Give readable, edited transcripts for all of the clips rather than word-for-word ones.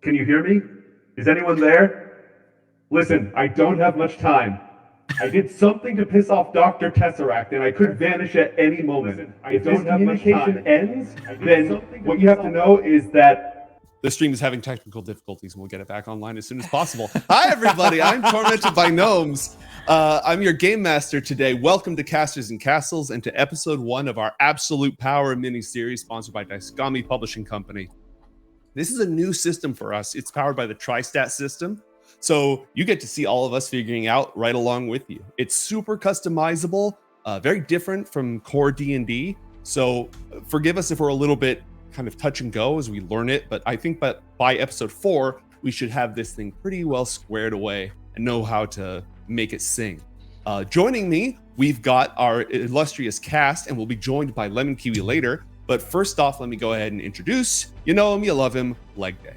Can you hear me? Is anyone there? Listen, I don't have much time. I did something to piss off Dr. Tesseract, and I could vanish at any moment. If this communication ends, then what you have to know is that the stream is having technical difficulties, and we'll get it back online as soon as possible. Hi, everybody. I'm Tormented by Gnomes. I'm your game master today. Welcome to Casters and Castles and to episode 1 of our Absolute Power mini-series sponsored by Daisgami Publishing Company. This is a new system for us. It's powered by the TriStat system. So you get to see all of us figuring out right along with you. It's super customizable, very different from core D&D. So forgive us if we're a little bit kind of touch and go as we learn it. But I think by episode 4, we should have this thing pretty well squared away and know how to make it sing. Joining me, we've got our illustrious cast, and we'll be joined by Lemon Kiwi later. But first off, let me go ahead and introduce, you know him, you love him, Leg Day.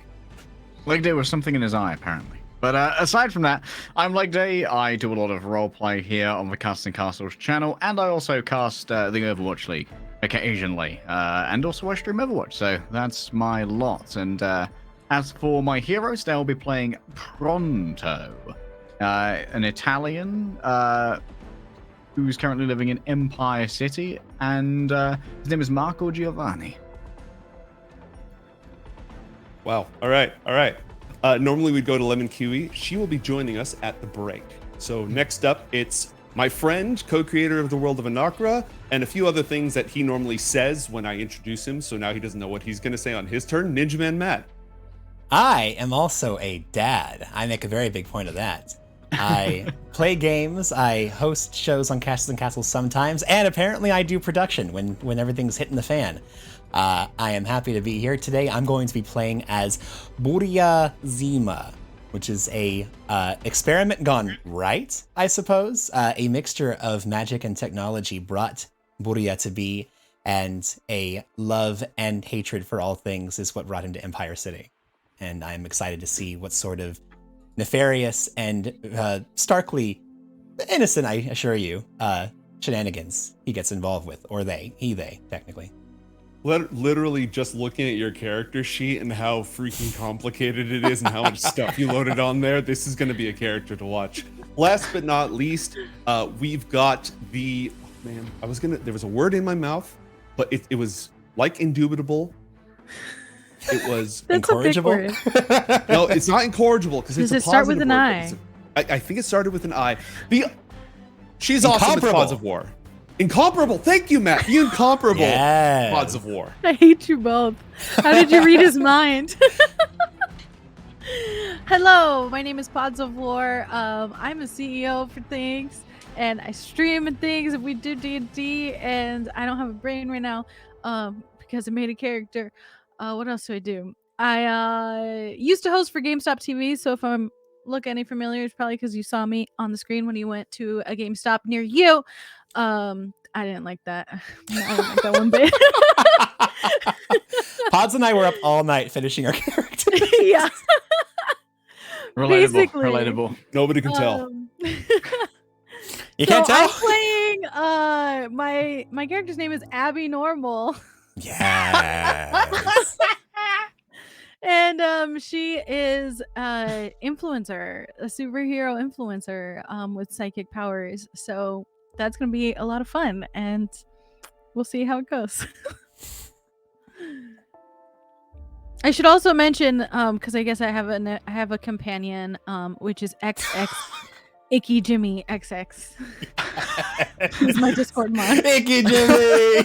Leg Day was something in his eye, apparently. But aside from that, I'm Leg Day. I do a lot of roleplay here on the Casters and Castles channel, and I also cast the Overwatch League occasionally, and also I stream Overwatch, so that's my lot. And as for my heroes, they'll be playing Pronto, an Italian who's currently living in Empire City, and his name is Marco Giovanni. Wow. All right. Normally we'd go to Lemon Kiwi. She will be joining us at the break. So next up, it's my friend, co-creator of the world of Anakra, and a few other things that he normally says when I introduce him. So now he doesn't know what he's going to say on his turn. NinjaManMat. I am also a dad. I make a very big point of that. I play games, I host shows on Casters and Castles sometimes, and apparently I do production when everything's hitting the fan. I am happy to be here today. I'm going to be playing as Burya Zima, which is a experiment gone right, I suppose. A mixture of magic and technology brought Burya to be, and a love and hatred for all things is what brought him to Empire City. And I'm excited to see what sort of nefarious and starkly innocent, I assure you, shenanigans he gets involved with, or they, technically. Literally just looking at your character sheet and how freaking complicated it is and how much stuff you loaded on there, this is going to be a character to watch. Last but not least, we've got the, oh man, there was a word in my mouth, but it was like indubitable. It was incorrigible. No, it's not incorrigible because it's a positive word. Does it start with an I? I think it started with an I. She's awesome with Pods of War. Incomparable. Thank you, Matt. The incomparable Pods of War. I hate you both. How did you read his mind? Hello, my name is Pods of War. I'm a CEO for things, and I stream and things, and we do D&D, and I don't have a brain right now because I made a character. What else do I do? I used to host for GameStop TV, so if I'm look any familiar, it's probably because you saw me on the screen when you went to a GameStop near you. I didn't like that. I didn't like that one bit. Pods and I were up all night finishing our character. Yeah. Relatable. Nobody can tell. You can't tell? I'm playing my character's name is Abby Normal. Yes. And she is a influencer, a superhero influencer with psychic powers. So that's going to be a lot of fun, and we'll see how it goes. I should also mention, because I guess I have a companion, which is XX Icky Jimmy XX. He's my Discord mod. Icky Jimmy.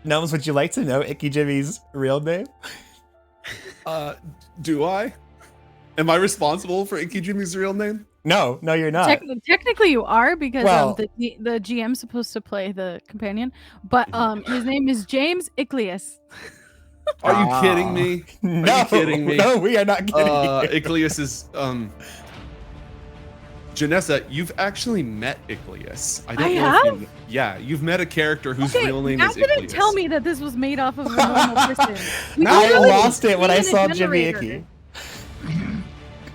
Gnomes, would you like to know Icky Jimmy's real name? Do I? Am I responsible for Icky Jimmy's real name? No, you're not. Technically, you are, because the GM's supposed to play the companion, but his name is James Iclius. Are you kidding me? No, no, we are not kidding. Iclius is Janessa, you've actually met Iclius. I have? You've met a character whose real name is Iclius. Didn't tell me that this was made off of a normal person. I lost it when I saw Jimmy Icky.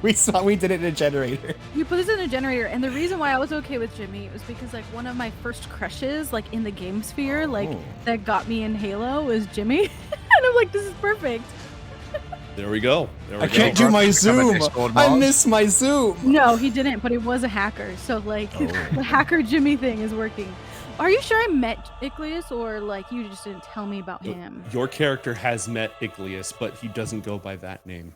We did it in a generator. You put this in a generator, and the reason why I was okay with Jimmy was because like one of my first crushes, like in the game sphere, like that got me in Halo was Jimmy, and I'm like, this is perfect. There we go. I can't do my zoom. I miss my zoom. No, he didn't, but he was a hacker, so like the hacker Jimmy thing is working. Are you sure I met Icleus, or like you just didn't tell me about him? Your character has met Icleus, but he doesn't go by that name.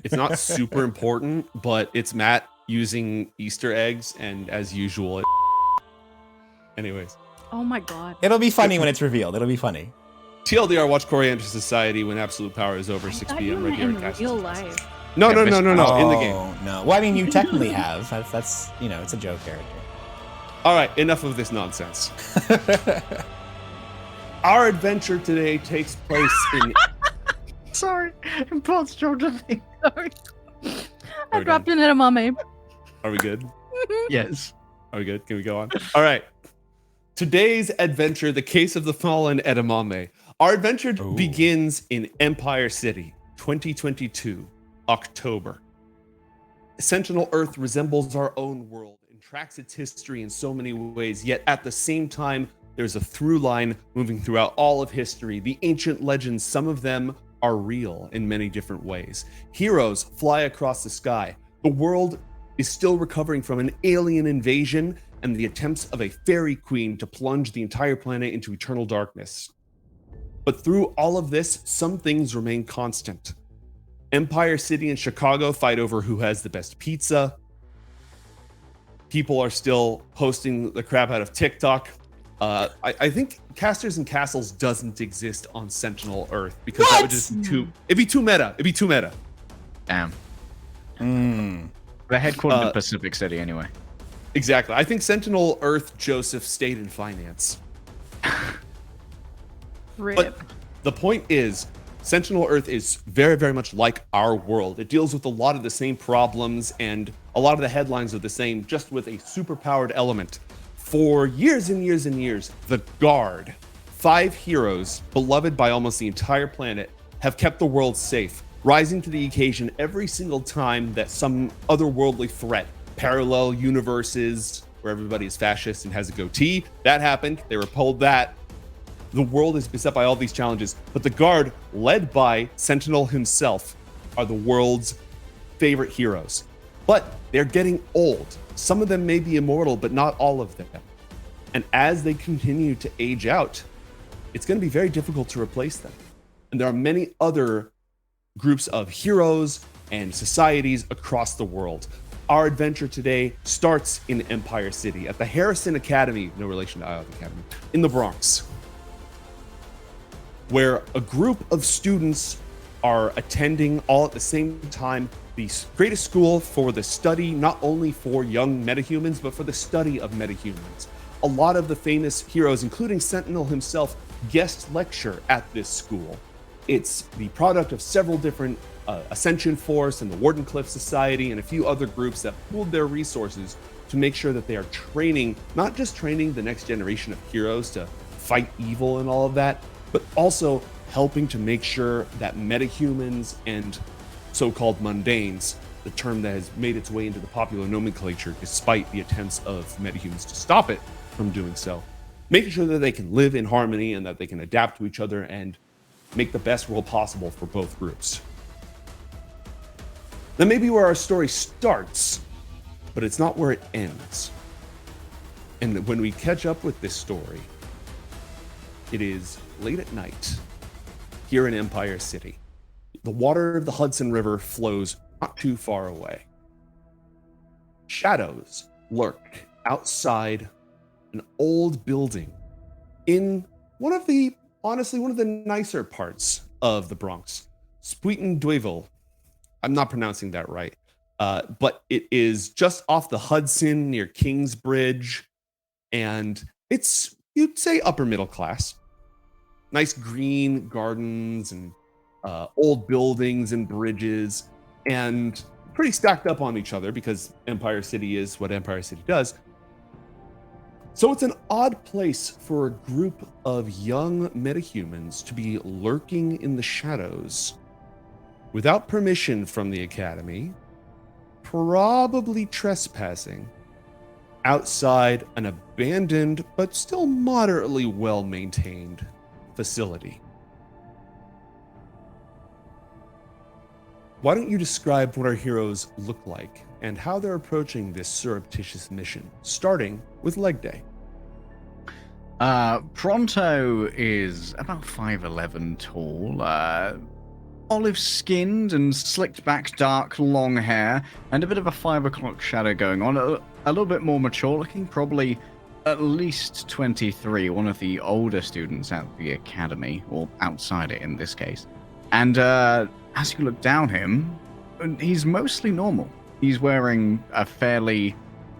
It's not super important, but it's Matt using Easter eggs, and as usual, anyways. Oh my god. It'll be funny when it's revealed. It'll be funny. TLDR, watch Coriander Society when Absolute Power is over, 6 p.m. right here in at Cast. real life. No, in the game. No. Well, I mean, you technically have. That's it's a joke character. All right, enough of this nonsense. Our adventure today takes place in... Sorry, impulse joking. Sorry. I dropped an edamame. Are we good? Yes. Are we good? Can we go on? All right. Today's adventure, the case of the fallen edamame. Our adventure begins in Empire City, 2022, October. Sentinel Earth resembles our own world and tracks its history in so many ways, yet at the same time, there's a through line moving throughout all of history. The ancient legends, some of them are real in many different ways. Heroes fly across the sky. The world is still recovering from an alien invasion and the attempts of a fairy queen to plunge the entire planet into eternal darkness. But through all of this, some things remain constant. Empire City and Chicago fight over who has the best pizza. People are still posting the crap out of TikTok. I think Casters and Castles doesn't exist on Sentinel Earth because that would just be it'd be too meta. Damn. They're headquartered in Pacific City anyway. Exactly. I think Sentinel Earth Joseph stayed in finance. Rip. But the point is, Sentinel Earth is very, very much like our world. It deals with a lot of the same problems, and a lot of the headlines are the same, just with a superpowered element. For years and years and years, the Guard, 5 heroes beloved by almost the entire planet, have kept the world safe, rising to the occasion every single time that some otherworldly threat, parallel universes where everybody is fascist and has a goatee, that happened. They repelled that. The world is beset by all these challenges, but the Guard, led by Sentinel himself, are the world's favorite heroes. But they're getting old. Some of them may be immortal, but not all of them. And as they continue to age out, it's going to be very difficult to replace them. And there are many other groups of heroes and societies across the world. Our adventure today starts in Empire City at the Harrison Academy, no relation to Iowa Academy, in the Bronx, where a group of students are attending all at the same time the greatest school for the study, not only for young metahumans, but for the study of metahumans. A lot of the famous heroes, including Sentinel himself, guest lecture at this school. It's the product of several different Ascension Force and the Wardenclyffe Society and a few other groups that pooled their resources to make sure that they are training, not just training the next generation of heroes to fight evil and all of that, but also helping to make sure that metahumans and so-called mundanes, the term that has made its way into the popular nomenclature despite the attempts of metahumans to stop it from doing so, making sure that they can live in harmony and that they can adapt to each other and make the best world possible for both groups. That may be where our story starts, but it's not where it ends. And when we catch up with this story, it is late at night here in Empire City. The water of the Hudson River flows not too far away. Shadows lurk outside an old building in one of the nicer parts of the Bronx, Spuiten-Duyville. I'm not pronouncing that right, but it is just off the Hudson near Kingsbridge, and it's, you'd say, upper middle class. Nice green gardens and old buildings and bridges, and pretty stacked up on each other because Empire City is what Empire City does. So it's an odd place for a group of young metahumans to be lurking in the shadows without permission from the Academy, probably trespassing outside an abandoned but still moderately well-maintained facility. Why don't you describe what our heroes look like and how they're approaching this surreptitious mission, starting with leg day? Pronto is about 5'11" tall, olive-skinned and slicked back dark long hair, and a bit of a 5 o'clock shadow going on. A little bit more mature looking, probably at least 23, one of the older students at the academy, or outside it in this case. And as you look down him, he's mostly normal. He's wearing a fairly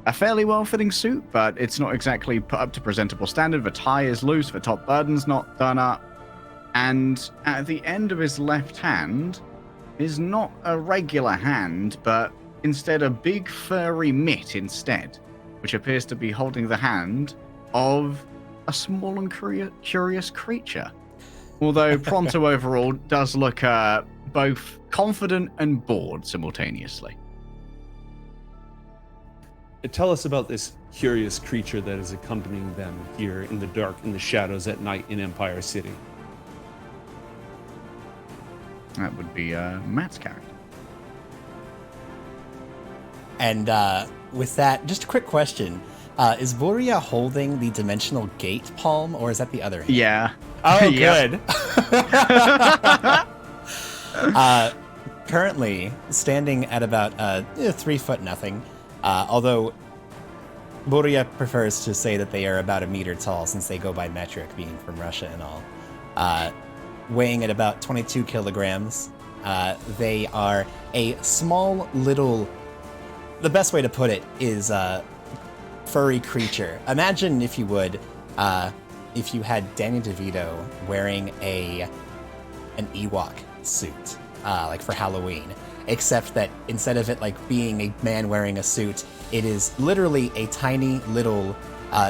well-fitting suit, but it's not exactly put up to presentable standard. The tie is loose, the top burden's not done up, and at the end of his left hand is not a regular hand, but instead a big furry mitt instead, which appears to be holding the hand of a small and curious creature. Although Pronto overall does look both confident and bored simultaneously. Tell us about this curious creature that is accompanying them here in the dark, in the shadows at night in Empire City. That would be Matt's character. And with that, just a quick question. Is Burya holding the dimensional gate palm, or is that the other hand? Yeah. Oh, Yep. good. Currently, standing at about 3 foot nothing, although Burya prefers to say that they are about 1 meter tall since they go by metric, being from Russia and all. Weighing at about 22 kilograms, they are a small little... The best way to put it is furry creature. Imagine, if you would, if you had Danny DeVito wearing an Ewok suit, like for Halloween, except that instead of it like being a man wearing a suit, it is literally a tiny little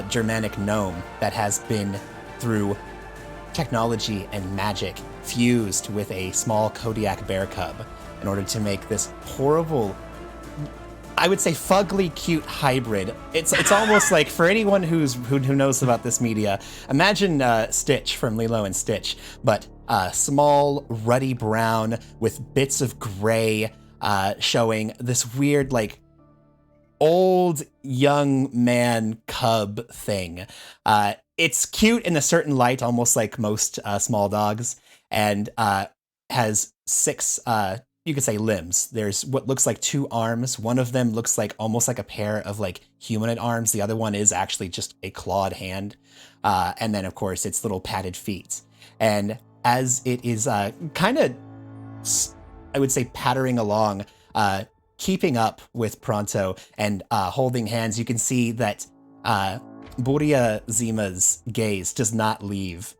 Germanic gnome that has been through technology and magic fused with a small Kodiak bear cub in order to make this horrible, I would say fugly cute hybrid. It's almost like, for anyone who knows about this media, imagine Stitch from Lilo and Stitch, but small, ruddy brown with bits of gray, showing this weird like old young man cub thing. It's cute in a certain light, almost like most small dogs, and has 6 you could say limbs. There's what looks like 2 arms. One of them looks like almost like a pair of like humanoid arms. The other one is actually just a clawed hand. And then of course its little padded feet. And as it is kind of, I would say, pattering along, keeping up with Pronto and holding hands, you can see that Burya Zima's gaze does not leave,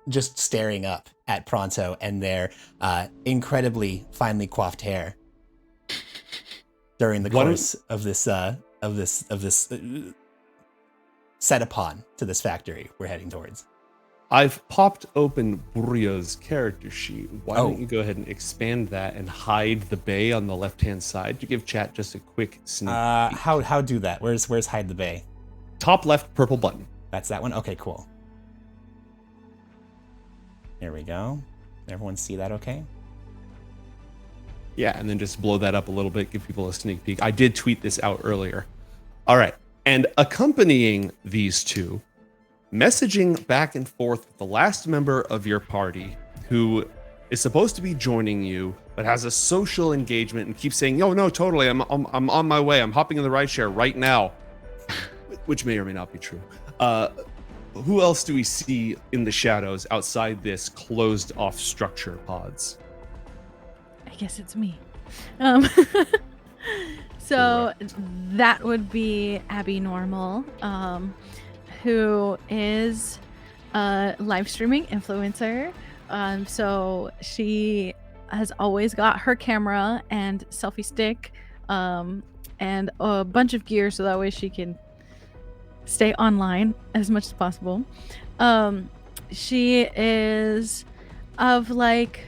just staring up at Pronto and their incredibly finely coiffed hair during the course of this set upon to this factory we're heading towards. I've popped open Burya's character sheet. Why don't you go ahead and expand that and hide the bay on the left-hand side to give chat just a quick sneak peek. How do that? Where's hide the bay? Top left purple button. That's that one? Okay, cool. There we go. Everyone see that okay? Yeah, and then just blow that up a little bit, give people a sneak peek. I did tweet this out earlier. All right, and accompanying these two, messaging back and forth with the last member of your party who is supposed to be joining you, but has a social engagement and keeps saying, "Oh no, totally, I'm on my way. I'm hopping in the rideshare right now," which may or may not be true. Who else do we see in the shadows outside this closed-off structure pods? I guess it's me. So that would be Abby Normal, who is a live streaming influencer. So she has always got her camera and selfie stick, and a bunch of gear so that way she can stay online as much as possible. She is of like,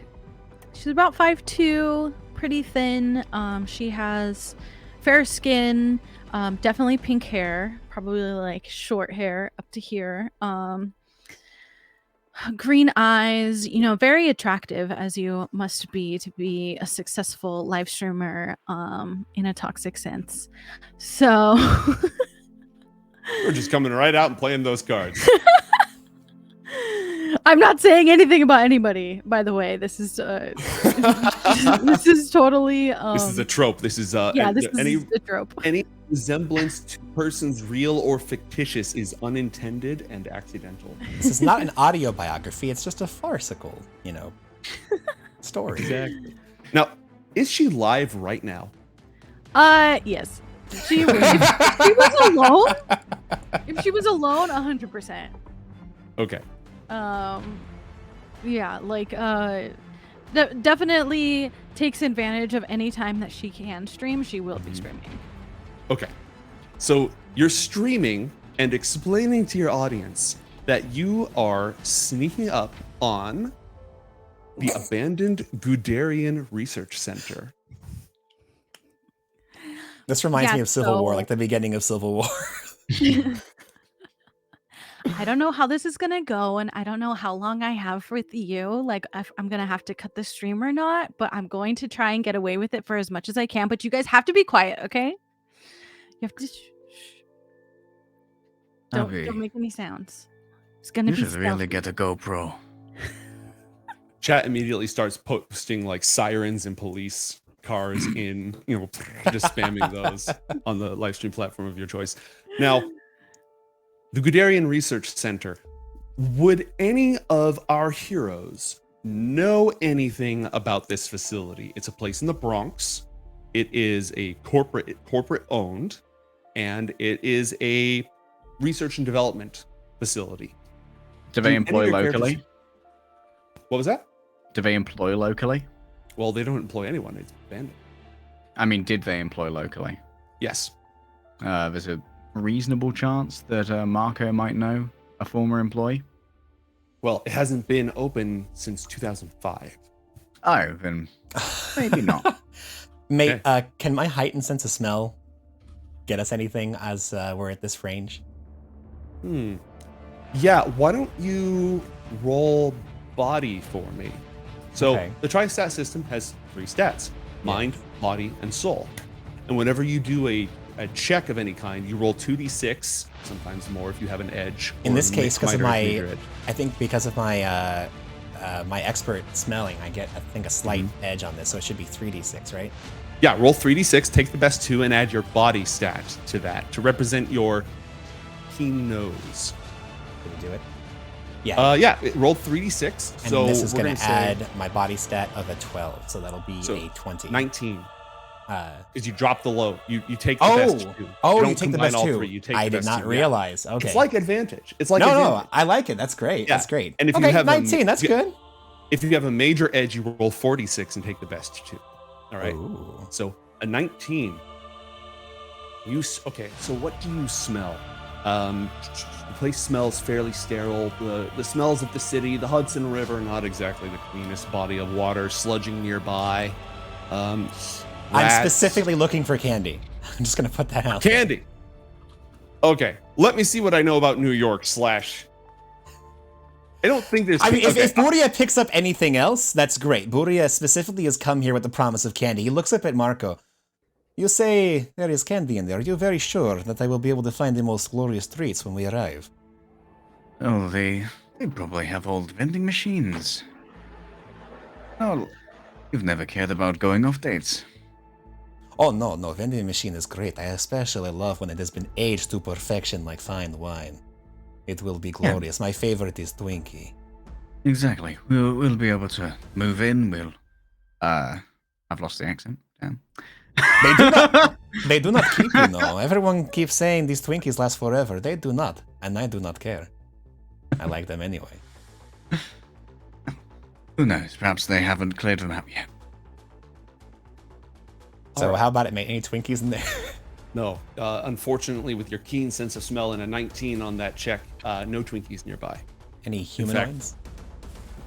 she's about 5'2", pretty thin. She has fair skin, definitely pink hair, probably like short hair up to here. Green eyes, very attractive as you must be to be a successful live streamer in a toxic sense. So We're just coming right out and playing those cards. I'm not saying anything about anybody, by the way. This is this is totally This is a trope. This is this any is a trope. any resemblance to persons real or fictitious is unintended and accidental. This is not an audio biography. It's just a farcical, story. Exactly. Now, is she live right now? Yes. If she was alone, 100%. Okay. Yeah, like definitely takes advantage of any time that she can stream. She will be streaming. Okay. So you're streaming and explaining to your audience that you are sneaking up on the abandoned Guderian Research Center. This reminds me of Civil War, like the beginning of Civil War. I don't know how this is gonna go, and I don't know how long I have with you. Like, if I'm gonna have to cut the stream or not, but I'm going to try and get away with it for as much as I can. But you guys have to be quiet, okay? You have to. Don't make any sounds. It's gonna be. You should really stealthy. get a GoPro. Chat immediately starts posting like sirens and police cars in, just spamming those on the live stream platform of your choice. Now, the Guderian Research Center. Would any of our heroes know anything about this facility? It's a place in the Bronx. It is a corporate owned, and it is a research and development facility. Do they employ locally? What was that? Do they employ locally? Well, they don't employ anyone. It's abandoned. I mean, did they employ locally? Yes. There's a reasonable chance that Marco might know a former employee. Well, it hasn't been open since 2005. Oh, then maybe not. Mate, can my heightened sense of smell get us anything as we're at this range? Yeah, why don't you roll body for me? So the tri-stat system has 3 stats: mind, body, and soul. And whenever you do a check of any kind, you roll 2d6, sometimes more if you have an edge. In this case, because of my my expert smelling, I get, I think, a slight edge on this, so it should be 3d6, right? Yeah, roll 3d6, take the best 2, and add your body stat to that to represent your keen nose. Did we do it? Yeah. It rolled 3d6. And so this is going to add my body stat of a 12, so that'll be a 20. 19. Because you drop the low. You take the best 2. You take the best 2. I did not realize. Okay. It's like advantage. It's like No, I like it. That's great. Yeah. That's great. And if you have 19, that's good. If you have a major edge, you roll 46 and take the best 2. All right. Ooh. So a 19. Okay. So what do you smell? The place smells fairly sterile. The smells of the city, the Hudson River, not exactly the cleanest body of water, sludging nearby. I'm specifically looking for candy. I'm just gonna put that out. Candy. Okay, let me see what I know about New York / I don't think there's. I mean, if Burya picks up anything else, that's great. Burya specifically has come here with the promise of candy. He looks up at Marco. You say there is candy in there. Are you very sure that I will be able to find the most glorious treats when we arrive? Oh, they probably have old vending machines. Oh, you've never cared about going off dates. Oh, no, vending machine is great. I especially love when it has been aged to perfection like fine wine. It will be glorious. Yeah. My favorite is Twinkie. Exactly. We'll be able to move in. I've lost the accent. Damn. They do not keep, Everyone keeps saying these Twinkies last forever. They do not, and I do not care. I like them anyway. Who knows? Perhaps they haven't cleared them out yet. So how about it, mate? Any Twinkies in there? No. Unfortunately, with your keen sense of smell and a 19 on that check, no Twinkies nearby. Any humanoids?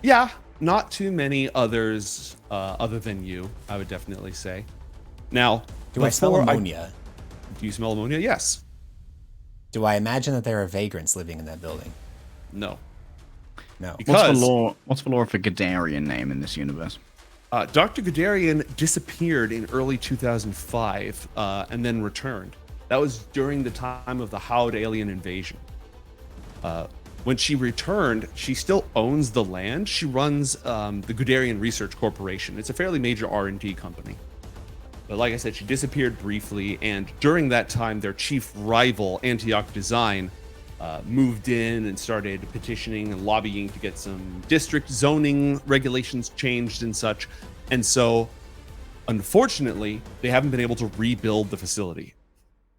Yeah. not too many others other than you, I would definitely say. Now, Do I smell before ammonia? do you smell ammonia? Yes. Do I imagine that there are vagrants living in that building? No. No. Because What's the lore of a Guderian name in this universe? Dr. Guderian disappeared in early 2005 and then returned. That was during the time of the Howd alien invasion. When she returned, she still owns the land. She runs the Guderian Research Corporation. It's a fairly major R&D company. But like I said, she disappeared briefly, and during that time, their chief rival, Antioch Design, moved in and started petitioning and lobbying to get some district zoning regulations changed and such. And so, unfortunately, they haven't been able to rebuild the facility.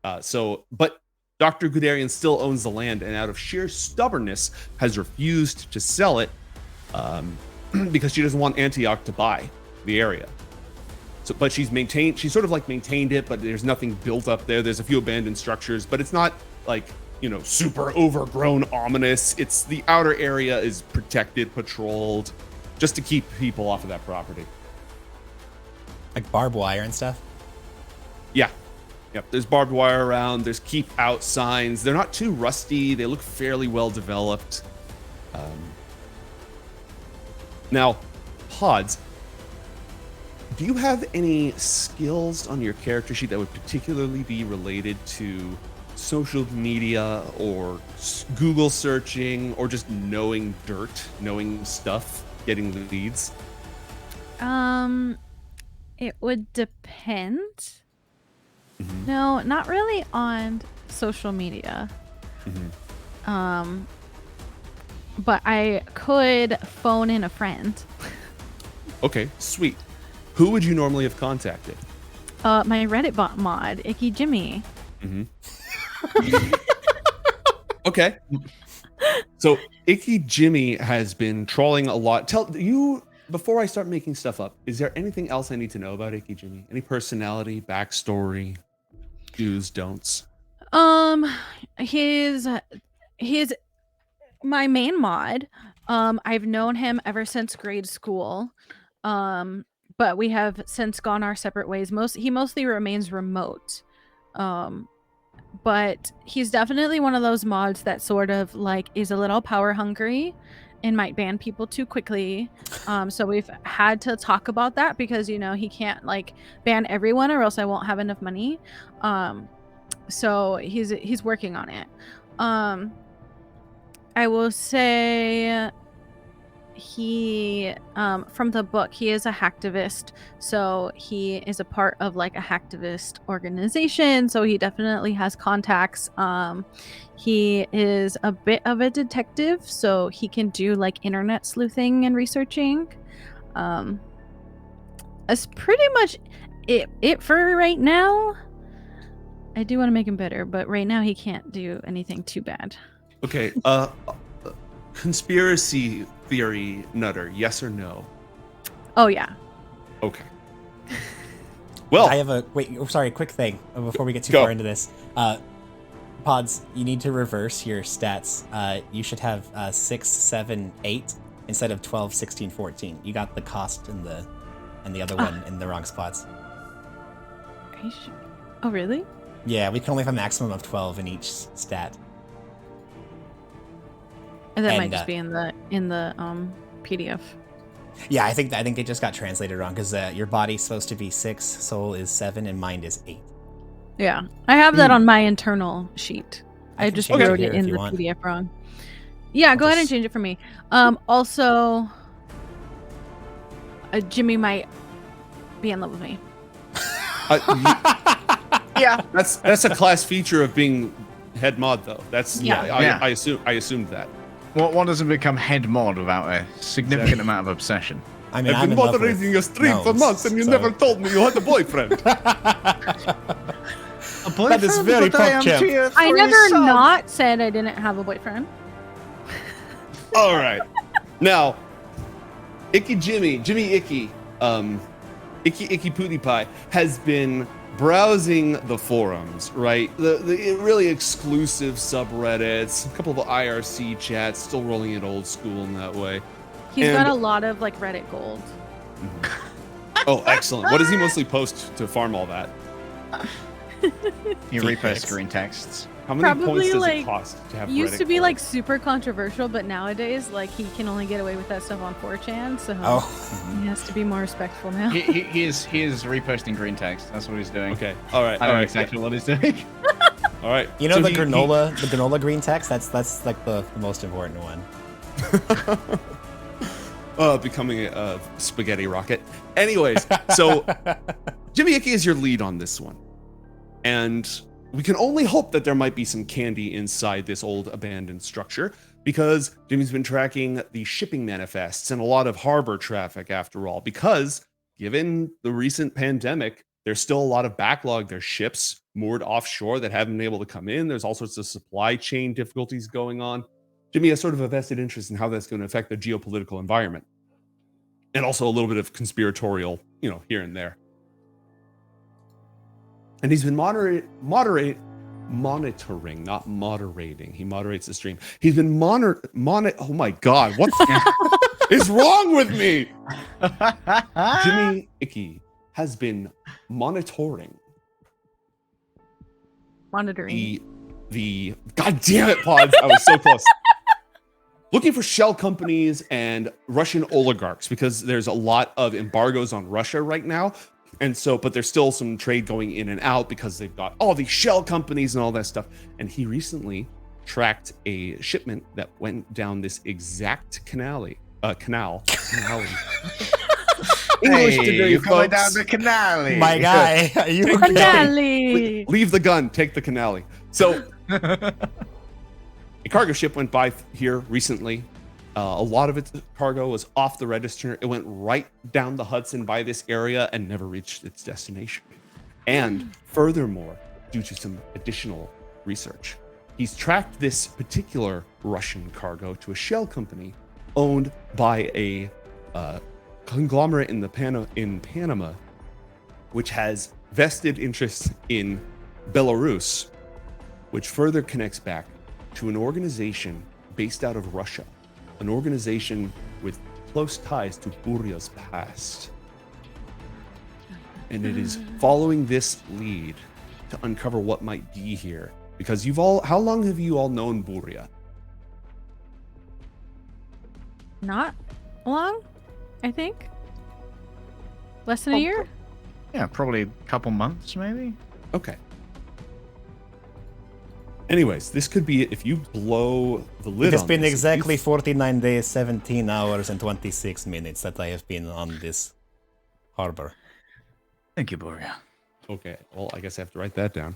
But Dr. Guderian still owns the land, and out of sheer stubbornness, has refused to sell it because she doesn't want Antioch to buy the area. So, but she's sort of like maintained it, but there's nothing built up there. There's a few abandoned structures, but it's not like, you know, super overgrown, ominous. It's the outer area is protected, patrolled, just to keep people off of that property. Like barbed wire and stuff? Yeah. Yep. There's barbed wire around. There's keep out signs. They're not too rusty. They look fairly well developed. Now, Pods, do you have any skills on your character sheet that would particularly be related to social media or Google searching or just knowing dirt, knowing stuff, getting leads? It would depend. No, not really on social media. But I could phone in a friend. Okay, sweet. Who would you normally have contacted? My Reddit bot mod, Icky Jimmy. Okay. So Icky Jimmy has been trolling a lot. Before I start making stuff up, is there anything else I need to know about Icky Jimmy? Any personality, backstory, do's, don'ts? He's my main mod. I've known him ever since grade school. But we have since gone our separate ways. He mostly remains remote. But he's definitely one of those mods that sort of like is a little power hungry and might ban people too quickly. So we've had to talk about that because, you know, he can't like ban everyone or else I won't have enough money. So he's working on it. I will say he from the book, he is a hacktivist, so he is a part of like a hacktivist organization, so he definitely has contacts. He is a bit of a detective, so he can do like internet sleuthing and researching. That's pretty much it for right now. I do want to make him better, but right now he can't do anything too bad. Okay, conspiracy theory nutter, yes or no? Oh yeah. Okay. Well, I have a quick thing before we get too Go. far into this. Pods, you need to reverse your stats. You should have 6, 7, 8 instead of 12, 16, 14. You got the cost and the other one in the wrong spots. Are you sure? Oh really? Yeah, we can only have a maximum of 12 in each stat. And that And, might just be in the PDF. Yeah, I think it just got translated wrong because your body's supposed to be 6, soul is 7, and mind is 8. Yeah, I have that on my internal sheet. I can just change it wrote here it if in you the want. PDF wrong. Yeah, go ahead and just- change it for me. Also, Jimmy might be in love with me. Yeah. that's a class feature of being head mod, though. That's Yeah. I assumed that. One doesn't become head mod without a significant amount of obsession. I mean, I'm in love with your stream for gnomes, months, and you so- never told me you had a boyfriend. A That is very PogChamp. I never not said I didn't have a boyfriend. All right. Now, Icky Jimmy Icky, Icky Pootie Pie has been browsing the forums, right? The really exclusive subreddits, a couple of IRC chats, still rolling it old school in that way. He's got a lot of like Reddit gold. Oh, excellent. What does he mostly post to farm all that? He Feet reposts pics. screen texts. How many Probably, points does like, it cost to have Used Reddit to be gold? like super controversial, but nowadays like he can only get away with that stuff on 4chan, so Oh, he has to be more respectful now. He is reposting green text. That's what he's doing. Okay. All right. I All know right. exactly what he's doing. All right. you know So the he- granola green text? That's like the most important one. Becoming a spaghetti rocket. Anyways, so Jimmy Icky is your lead on this one. And we can only hope that there might be some candy inside this old abandoned structure because Jimmy's been tracking the shipping manifests and a lot of harbor traffic after all. Because given the recent pandemic, there's still a lot of backlog. There's ships moored offshore that haven't been able to come in. There's all sorts of supply chain difficulties going on. Jimmy has sort of a vested interest in how that's going to affect the geopolitical environment. And also a little bit of conspiratorial, here and there. And he's been monitoring, not moderating. He moderates the stream. He's been oh my God, what is wrong with me? Jimmy Icky has been monitoring the God damn it, Pods. I was so close. Looking for shell companies and Russian oligarchs because there's a lot of embargoes on Russia right now. And so, but there's still some trade going in and out because they've got all these shell companies and all that stuff. And he recently tracked a shipment that went down this exact canal. English degree, you're going folks. down the canal. My guy, are you okay? Finale! Leave the gun, take the canal. So a cargo ship went by here recently. A lot of its cargo was off the register. It went right down the Hudson by this area and never reached its destination. And furthermore, due to some additional research, he's tracked this particular Russian cargo to a shell company owned by a conglomerate in Panama, which has vested interests in Belarus, which further connects back to an organization based out of Russia, an organization with close ties to Burya's past. And it is following this lead to uncover what might be here. Because how long have you all known Burya? Not long, I think. Less than a year? Yeah, probably a couple months, maybe. Okay. Anyways, this could be if you blow the lid It has on been this, exactly 49 days, 17 hours, and 26 minutes that I have been on this harbor. Thank you, Burya. Okay, well, I guess I have to write that down.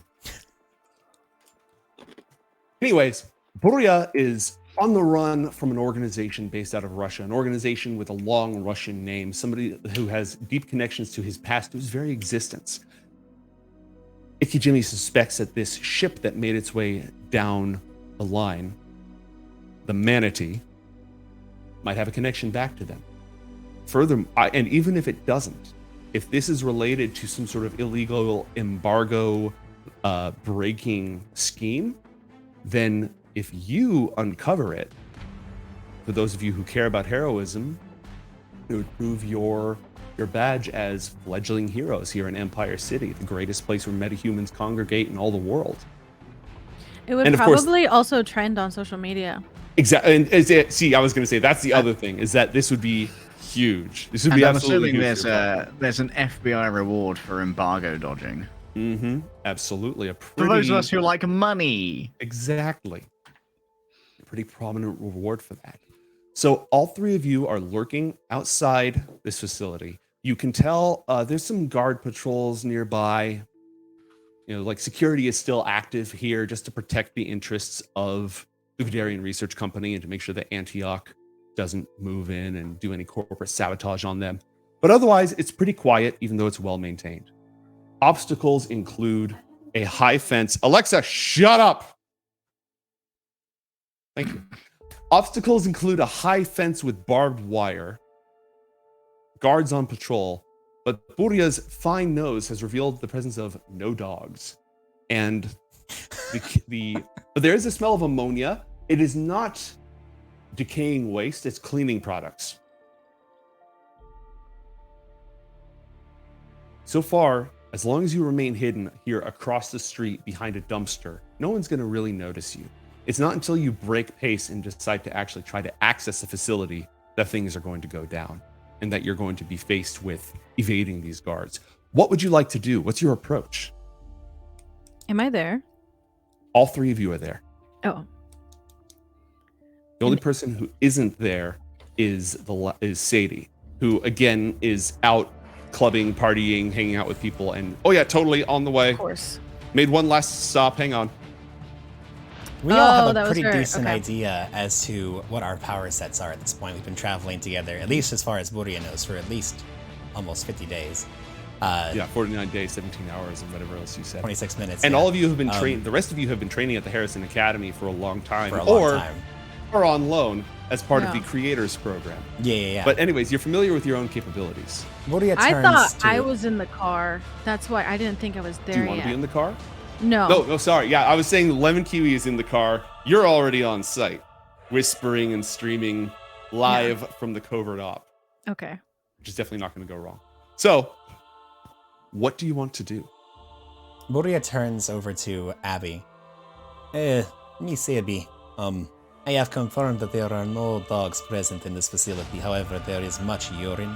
Anyways, Burya is on the run from an organization based out of Russia, an organization with a long Russian name, somebody who has deep connections to his past, to his very existence. Icky Jimmy suspects that this ship that made its way down the line, the Manatee, might have a connection back to them. Further, and even if it doesn't, if this is related to some sort of illegal embargo breaking scheme, then if you uncover it, for those of you who care about heroism, it would prove your badge as fledgling heroes here in Empire City, the greatest place where metahumans congregate in all the world. It would And of course- probably also trend on social media. Exactly. And see, I was going to say that's the other thing, is that this would be huge. This would And be I'm absolutely assuming huge. there's an FBI reward for embargo dodging. Mm-hmm. Absolutely. A For pretty those of us who like money. exactly a pretty prominent reward for that. So all three of you are lurking outside this facility. You can tell there's some guard patrols nearby. Like security is still active here just to protect the interests of the Guderian Research Company and to make sure that Antioch doesn't move in and do any corporate sabotage on them. But otherwise, it's pretty quiet, even though it's well maintained. Obstacles include a high fence. Alexa, shut up! Thank you. Obstacles include a high fence with barbed wire, guards on patrol, but Burya's fine nose has revealed the presence of no dogs. And but there is a smell of ammonia. It is not decaying waste, it's cleaning products. So far, as long as you remain hidden here across the street behind a dumpster, no one's going to really notice you. It's not until you break pace and decide to actually try to access the facility that things are going to go down and that you're going to be faced with evading these guards. What would you like to do? What's your approach? Am I there? All three of you are there. Oh. The only person who isn't there is Sadie, who again is out clubbing, partying, hanging out with people, and oh yeah, totally on the way. Of course. Made one last stop. Hang on. We all have that a was pretty her. decent Okay. idea as to what our power sets are at this point. We've been traveling together, at least as far as Burya knows, for at least almost 50 days. Yeah, 49 days, 17 hours, and whatever else you said. 26 minutes. And yeah. all of you have been trained. The rest of you have been training at the Harrison Academy for a long time, for a long time. or on loan as part of Yeah. the Creators Program. Yeah. But anyways, you're familiar with your own capabilities. Burya I turns thought to, I was in the car. That's why I didn't think I was there Do you want yet. to be in the car? No. No, sorry. Yeah, I was saying Lemon Kiwi is in the car. You're already on site, whispering and streaming live from the covert op, Okay. which is definitely not going to go wrong. So, what do? Burya turns over to Abby. Miss Abby, I have confirmed that there are no dogs present in this facility. However, there is much urine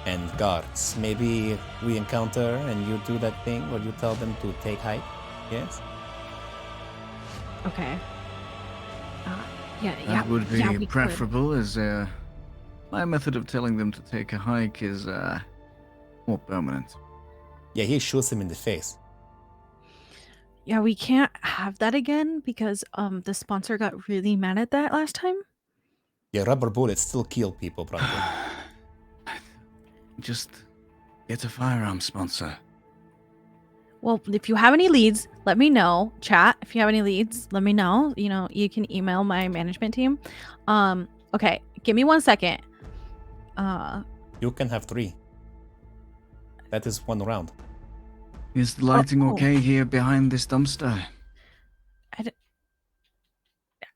and guards. Maybe we encounter and you do that thing where you tell them to take height. Yes? Okay. Yeah. That would be we could. preferable, as my method of telling them to take a hike is more permanent. Yeah, he shoots him in the face. Yeah, we can't have that again because the sponsor got really mad at that last time. Yeah, rubber bullets still kill people, Pronto. Just get a firearm sponsor. Well, if you have any leads, let me know. Chat, if you have any leads, let me know. You know, you can email my management team. Okay, give me 1 second. You can have 3. That is 1 round. Is the lighting Oh. okay here behind this dumpster?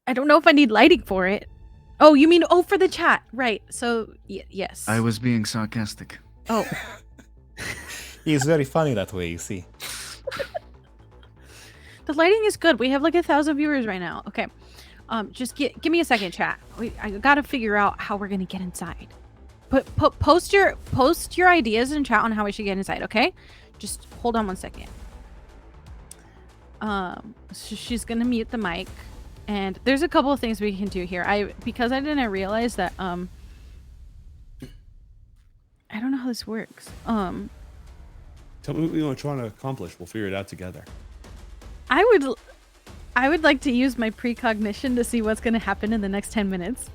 I don't know if I need lighting for it. Oh, you mean for the chat, right? So yes. I was being sarcastic. Oh, He is very funny that way, you see. the lighting is good. We have like 1,000 viewers right now. Okay, just give me a second, chat. I gotta figure out how we're gonna get inside. Post your ideas in chat on how we should get inside. Okay, just hold on 1 second. So she's gonna mute the mic, and there's a couple of things we can do here. Because I didn't realize that I don't know how this works. Tell me what you want to try to accomplish. We'll figure it out together. I would like to use my precognition to see what's gonna happen in the next 10 minutes.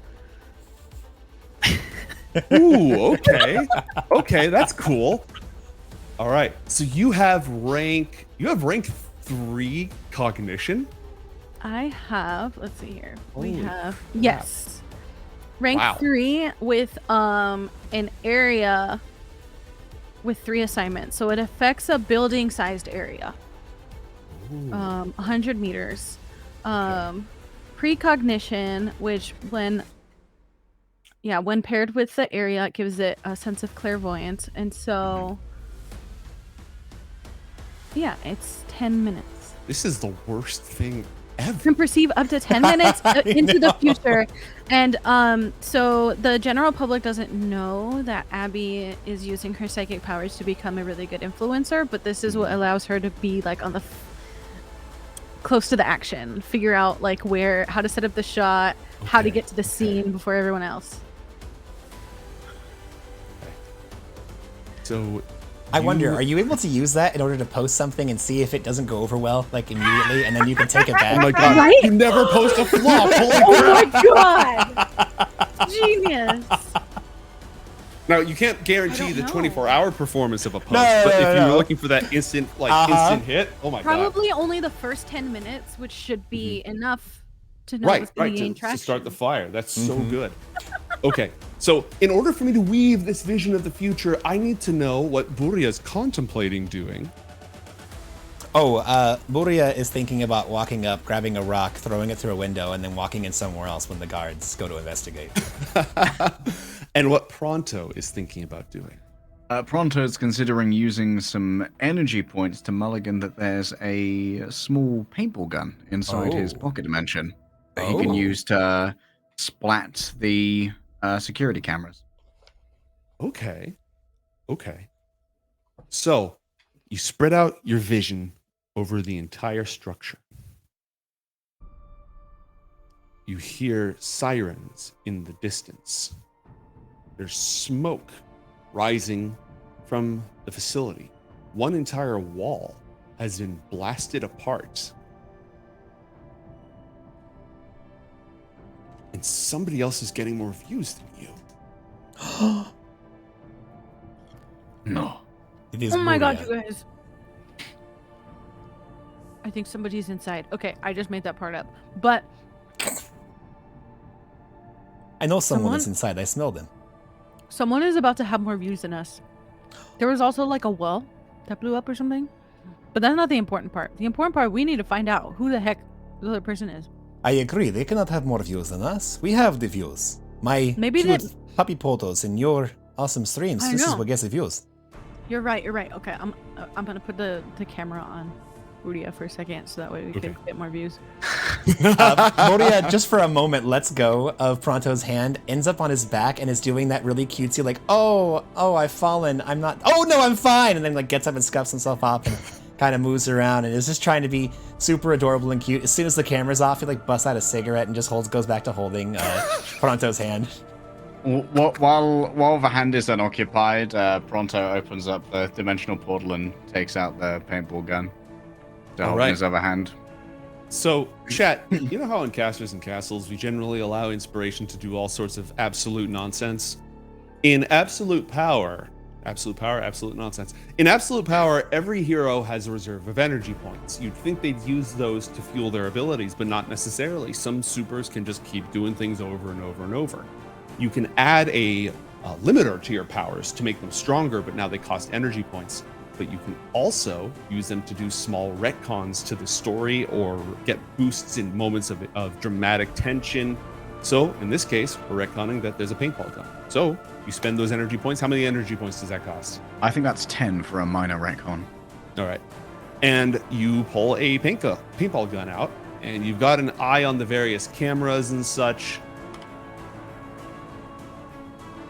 Ooh, okay. Okay, that's cool. All right. So you have rank 3 cognition. I have, let's see here. We Holy have crap. yes. Rank Wow. 3 with an area with 3 assignments. So it affects a building sized area. 100 meters. Precognition, which when paired with the area, it gives it a sense of clairvoyance. And so yeah, it's 10 minutes. This is the worst thing ever. Can perceive up to 10 minutes into the future. And so the general public doesn't know that Abby is using her psychic powers to become a really good influencer, but this is what allows her to be like on the close to the action, figure out like how to set up the shot, how to get to the scene before everyone else. So I wonder, are you able to use that in order to post something and see if it doesn't go over well, like immediately, and then you can take it back? Oh my god, Right? you never post a flop. Holy Oh crap. my god! Genius! Now, you can't guarantee I the don't know. 24-hour performance of a post, No, but if no. you're looking for that instant hit, oh my god. Probably only the first 10 minutes, which should be enough to know Right, what's going right, to gain to traction. start the fire. That's so good. Okay, so in order for me to weave this vision of the future, I need to know what Burya is contemplating doing. Oh, Burya is thinking about walking up, grabbing a rock, throwing it through a window, and then walking in somewhere else when the guards go to investigate. And what Pronto is thinking about doing. Pronto's considering using some energy points to mulligan that there's a small paintball gun inside his Oh. pocket dimension that he can Oh. use to splat the security cameras. Okay. Okay. So you spread out your vision over the entire structure. You hear sirens in the distance. There's smoke rising from the facility. One entire wall has been blasted apart. And somebody else is getting more views than you. No. It is Oh my god, Burya. you guys. I think somebody's inside. Okay, I just made that part up. But I know someone is Someone- inside. I smelled him. someone is about to have more views than us. There was also like a well that blew up or something. But that's not the important part. The important part, we need to find out who the heck the other person is. I agree. They cannot have more views than us. We have the views. My Maybe cute they- puppy photos in your awesome streams. I This is know. what gets the views. You're right. Okay, I'm gonna put the camera on Burya for a second so that way we Okay. can get more views. Burya, just for a moment, lets go of Pronto's hand, ends up on his back, and is doing that really cutesy, like, oh, I've fallen. I'm not. Oh no, I'm fine. And then like gets up and scuffs himself up and kind of moves around and is just trying to be super adorable and cute. As soon as the camera's off, he like busts out a cigarette and just goes back to holding Pronto's hand. While the hand is unoccupied, Pronto opens up the dimensional portal and takes out the paintball gun to hold in Alright. his other hand. So, chat, you know how in Casters and Castles we generally allow inspiration to do all sorts of absolute nonsense? In absolute power, absolute nonsense. In absolute power, every hero has a reserve of energy points. You'd think they'd use those to fuel their abilities, but not necessarily. Some supers can just keep doing things over and over and over. You can add a limiter to your powers to make them stronger, but now they cost energy points. But you can also use them to do small retcons to the story or get boosts in moments of dramatic tension. So in this case, we're retconning that there's a paintball gun. So you spend those energy points. How many energy points does that cost? I think that's 10 for a minor retcon. All right. And you pull a paintball gun out, and you've got an eye on the various cameras and such.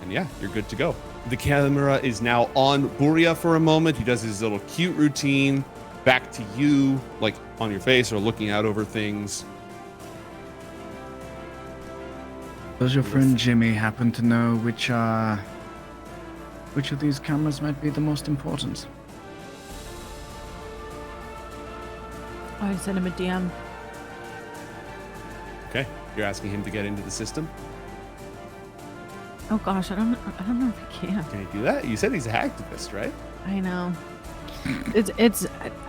And yeah, you're good to go. The camera is now on Burya for a moment. He does his little cute routine back to you, like on your face or looking out over things. Does your friend Jimmy happen to know which of these cameras might be the most important? Oh, I sent him a DM. Okay, you're asking him to get into the system. Oh gosh, I don't know if he can. Can he do that? You said he's a hacktivist, right? I know.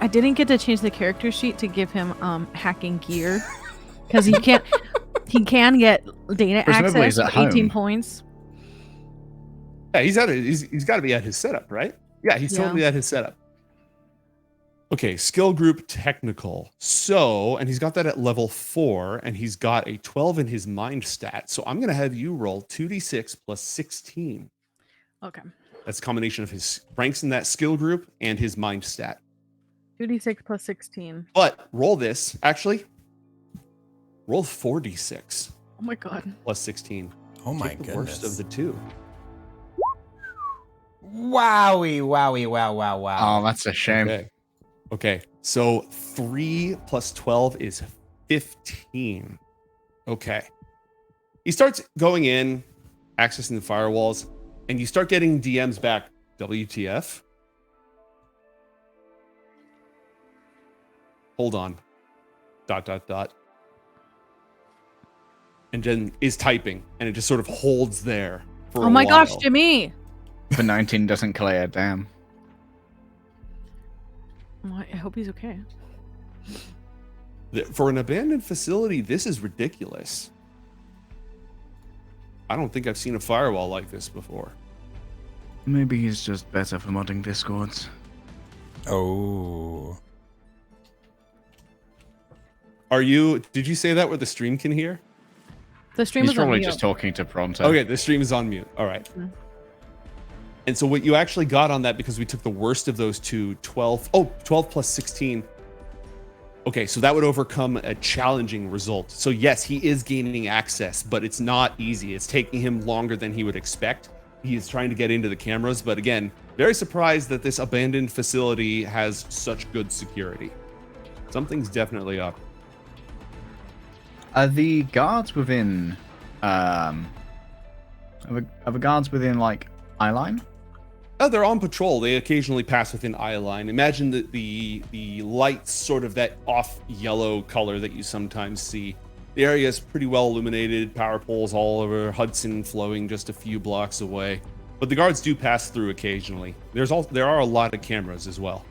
I didn't get to change the character sheet to give him hacking gear because he can get data Presumably access he's at for 18 home. points. Yeah, he's got to be at his setup, right? Yeah, he's Yeah. totally at his setup. Okay, skill group technical. So, and he's got that at level 4, and he's got a 12 in his mind stat. So I'm gonna have you roll 2d6 plus 16. Okay. That's a combination of his ranks in that skill group and his mind stat. 2d6 plus 16. But roll this, actually. Roll 4d6 Oh my god. plus 16. Oh my Take the goodness. worst of the two. Wowie, wowie, wow, wow, wow. Oh, that's a shame. Okay. So 3 plus 12 is 15. Okay. He starts going in, accessing the firewalls, and you start getting DMs back. WTF? Hold on. ... And then is typing, and it just sort of holds there for Oh a my gosh, while. Jimmy. The 19 doesn't clear, damn. Well, I hope he's okay. For an abandoned facility, this is ridiculous. I don't think I've seen a firewall like this before. Maybe he's just better for modding discords. Oh. Did you say that where the stream can hear? The stream He's is on probably mute. just talking to Pronto. Okay, the stream is on mute. All right. And so what you actually got on that, because we took the worst of those two, 12 plus 16. Okay, so that would overcome a challenging result. So yes, he is gaining access, but it's not easy. It's taking him longer than he would expect. He is trying to get into the cameras, but again, very surprised that this abandoned facility has such good security. Something's definitely up. Are the guards within, are the guards within, like, eye line? Oh, they're on patrol. They occasionally pass within eye line. Imagine the lights, sort of that off yellow color that you sometimes see. The area is pretty well illuminated, power poles all over, Hudson flowing just a few blocks away. But the guards do pass through occasionally. There are a lot of cameras as well.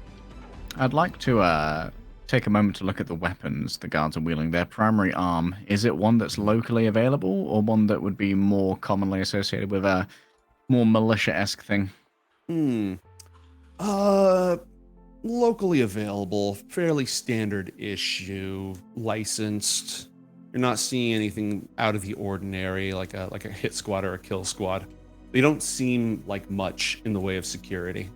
I'd like to take a moment to look at the weapons the guards are wielding. Their primary arm, is it one that's locally available or one that would be more commonly associated with a more militia-esque thing? Locally available, fairly standard issue, licensed. You're not seeing anything out of the ordinary, like a hit squad or a kill squad. They don't seem like much in the way of security.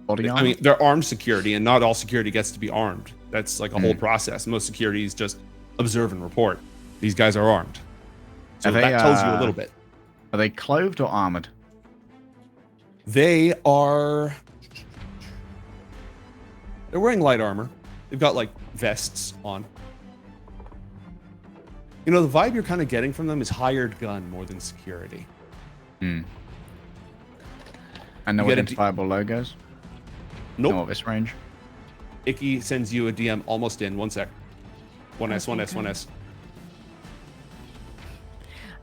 Body armor? I mean, they're armed security, and not all security gets to be armed. That's like a whole process. Most security is just observe and report. These guys are armed. So that tells you a little bit. Are they clothed or armored? They're wearing light armor. They've got like vests on. You know, the vibe you're kind of getting from them is hired gun more than security. And no identifiable logos? Nope. No obvious range? Icky sends you a DM almost in. 1 sec. 1S.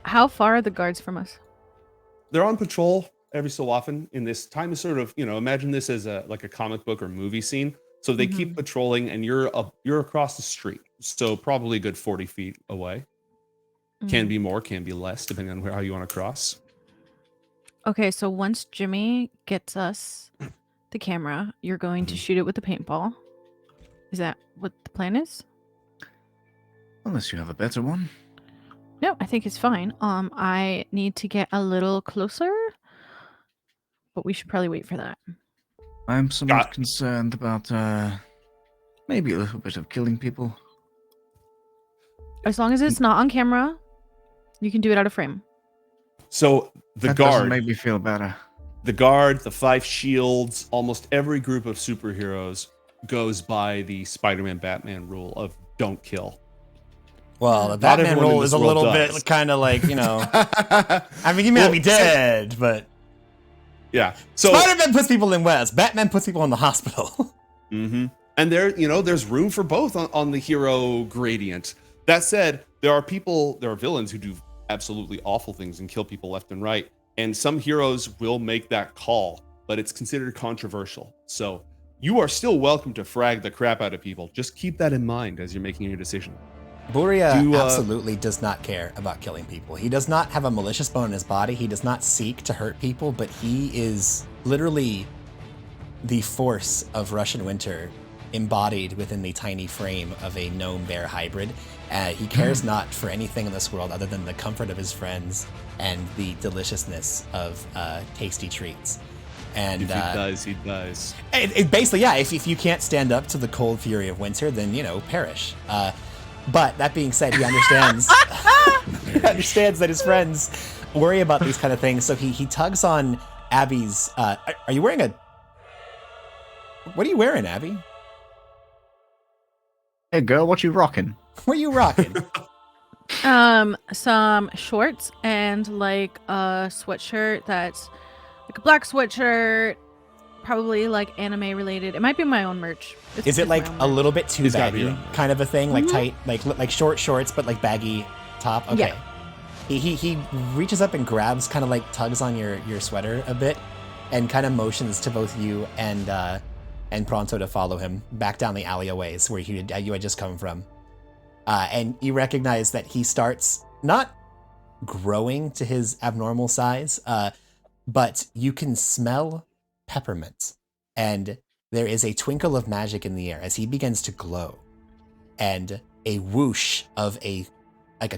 How far are the guards from us? They're on patrol every so often. In this time is sort of, imagine this as like a comic book or movie scene. So they keep patrolling, and you're across the street. So probably a good 40 feet away. Can be more, can be less, depending on how you want to cross. Okay, so once Jimmy gets us the camera, you're going to shoot it with the paintball. Is that what the plan is? Unless you have a better one. No, I think it's fine. I need to get a little closer, but we should probably wait for that. I'm somewhat concerned about maybe a little bit of killing people. As long as it's not on camera, you can do it out of frame. So That doesn't make me feel better. The guard, the 5 shields, almost every group of superheroes goes by the Spider-Man Batman rule of don't kill. Well, the Batman everyone in rule is this a world little does. bit kind of like, I mean, you may not be dead, but Yeah. So Spider-Man puts people in West. Batman puts people in the hospital. and there's room for both on the hero gradient. That said, there are villains who do absolutely awful things and kill people left and right. And some heroes will make that call, but it's considered controversial. So you are still welcome to frag the crap out of people. Just keep that in mind as you're making your decision. Burya absolutely does not care about killing people. He does not have a malicious bone in his body. He does not seek to hurt people, but he is literally the force of Russian winter embodied within the tiny frame of a gnome bear hybrid. He cares not for anything in this world other than the comfort of his friends and the deliciousness of tasty treats. And if he does. It basically, yeah, if you can't stand up to the cold fury of winter, then, perish. But that being said, he understands he understands that his friends worry about these kind of things. So he tugs on Abby's. Are you wearing a? What are you wearing, Abby? Hey, girl, what you rocking? What are you rocking? Some shorts and like a sweatshirt that's like a black sweatshirt, probably like anime related. It might be my own merch. Is it like a little bit too It's gotta be baggy, kind of a thing, like tight, like short shorts, but like baggy top? Okay. Yeah. He reaches up and grabs, kind of like tugs on your sweater a bit, and kind of motions to both you and Pronto to follow him back down the alleyways where you had just come from. And you recognize that he starts not growing to his abnormal size, but you can smell peppermint, and there is a twinkle of magic in the air as he begins to glow, and a whoosh of a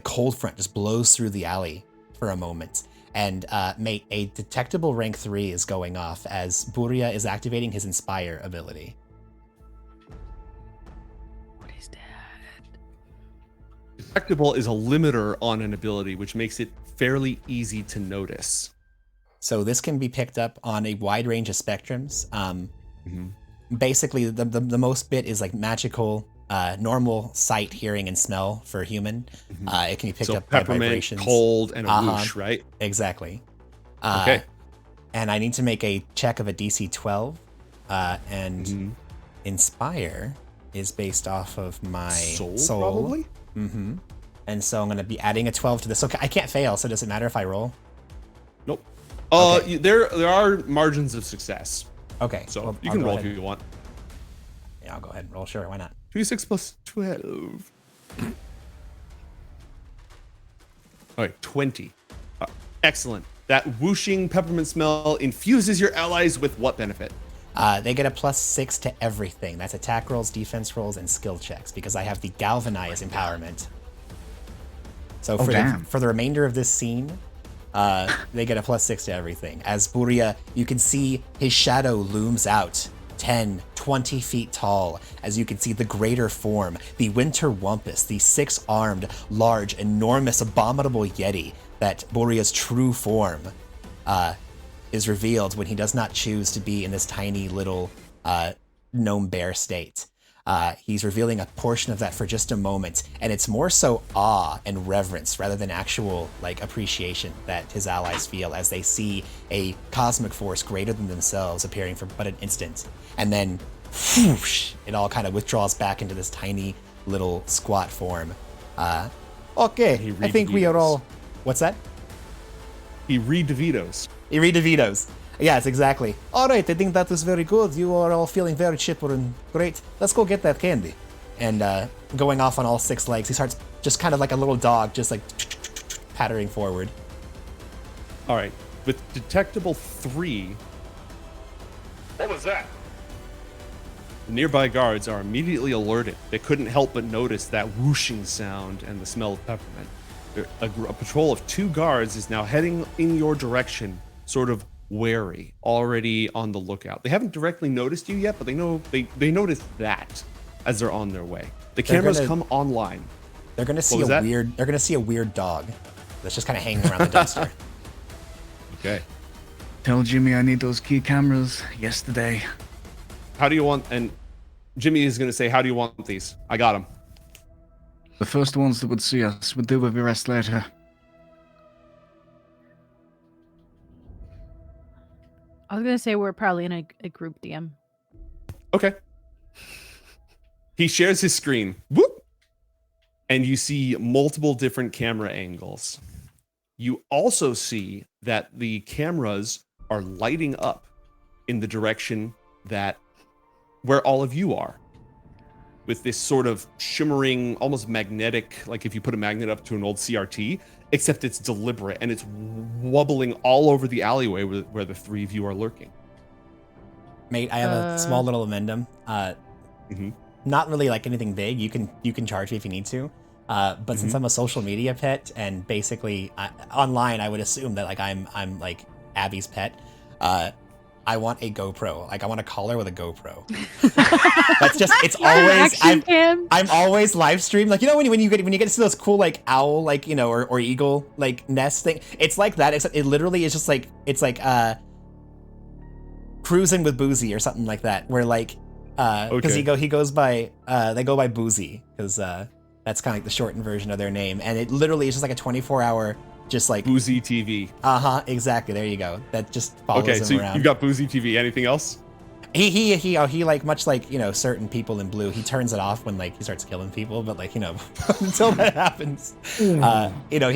cold front just blows through the alley for a moment, And mate, a detectable rank 3 is going off as Burya is activating his Inspire ability. What is that? Detectable is a limiter on an ability, which makes it fairly easy to notice. So this can be picked up on a wide range of spectrums. Basically, the most bit is like magical, normal sight, hearing, and smell for a human. It can be picked up by peppermint, vibrations. cold, and a whoosh, right? Exactly. Okay. And I need to make a check of a DC 12. And Inspire is based off of my soul. Probably? And so I'm going to be adding a 12 to this. So I can't fail, so does it matter if I roll? Nope. Okay. There are margins of success. Okay. So well, you I'll can go roll ahead. if you want. Yeah, I'll go ahead and roll. Sure, why not? 2d6 plus 12. All right, 20. Excellent. That whooshing peppermint smell infuses your allies with what benefit? They get a +6 to everything. That's attack rolls, defense rolls, and skill checks because I have the Galvanize empowerment. So for the remainder of this scene, they get a +6 to everything. As Burya, you can see his shadow looms out 10, 20 feet tall, as you can see the greater form, the winter Wampus, the 6-armed, large, enormous, abominable Yeti, that Burya's true form is revealed when he does not choose to be in this tiny little gnome bear state. He's revealing a portion of that for just a moment, and it's more so awe and reverence rather than actual appreciation that his allies feel as they see a cosmic force greater than themselves appearing for but an instant, and then whoosh, it all kind of withdraws back into this tiny little squat form. Okay, I think we are all. What's that? He re-DeVitos. He re-DeVitos. Yes, exactly. All right, I think that was very good. You are all feeling very chipper and great. Let's go get that candy. And going off on all 6 legs, he starts just kind of like a little dog, just like pattering forward. All right, with detectable 3. What was that? The nearby guards are immediately alerted. They couldn't help but notice that whooshing sound and the smell of peppermint. A patrol of 2 guards is now heading in your direction, sort of wary, already on the lookout. They haven't directly noticed you yet, but they noticed that as they're on their way. The cameras come online. They're gonna see a weird dog that's just kind of hanging around the dumpster. Okay. Tell Jimmy I need those key cameras yesterday. How do you want? And Jimmy is gonna say, "How do you want these?" I got them. The first ones that would see us would deal with the rest later. I was gonna say we're probably in a group DM. Okay. He shares his screen. Whoop! And you see multiple different camera angles. You also see that the cameras are lighting up in the direction that where all of you are, with this sort of shimmering, almost magnetic, like if you put a magnet up to an old CRT, except it's deliberate and it's wobbling all over the alleyway where the 3 of you are lurking. Mate, I have a small little amendum. Not really like anything big. You can charge me if you need to. But since I'm a social media pet and basically online, I would assume that I'm like Abby's pet. I want a GoPro. I want a collar with a GoPro. That's just, it's always, I'm always live streamed. When you get to see those cool owl, or eagle, nest thing. It's like that, except it literally is just it's like cruising with Boozy or something like that, where because he goes by, they go by Boozy, because that's kind of like the shortened version of their name. And it literally is just like a 24-hour, just like Boozy TV. Exactly. There you go. That just follows him around. You got Boozy TV. Anything else? He much like certain people in blue, he turns it off when he starts killing people, but until that happens, he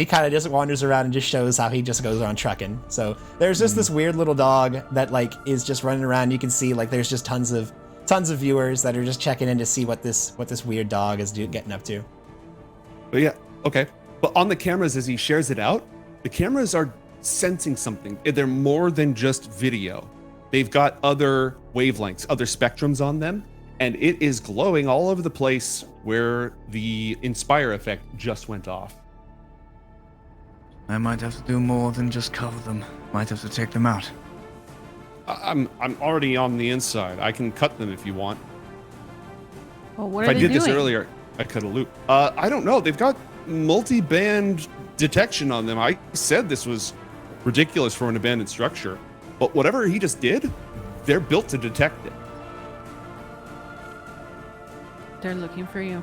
kind of just wanders around and just shows how he just goes around trucking. So there's just this weird little dog that is just running around. You can see there's just tons of viewers that are just checking in to see what this weird dog is getting up to. But yeah, okay. But on the cameras, as he shares it out, the cameras are sensing something. They're more than just video. They've got other wavelengths, other spectrums on them, and it is glowing all over the place where the Inspire effect just went off. I might have to do more than just cover them. Might have to take them out. I'm already on the inside. I can cut them if you want. Well, what If are I they did doing? this earlier, I could have looped. I don't know. They've got multi-band detection on them. I said this was ridiculous for an abandoned structure, but whatever he just did, they're built to detect it. They're looking for you.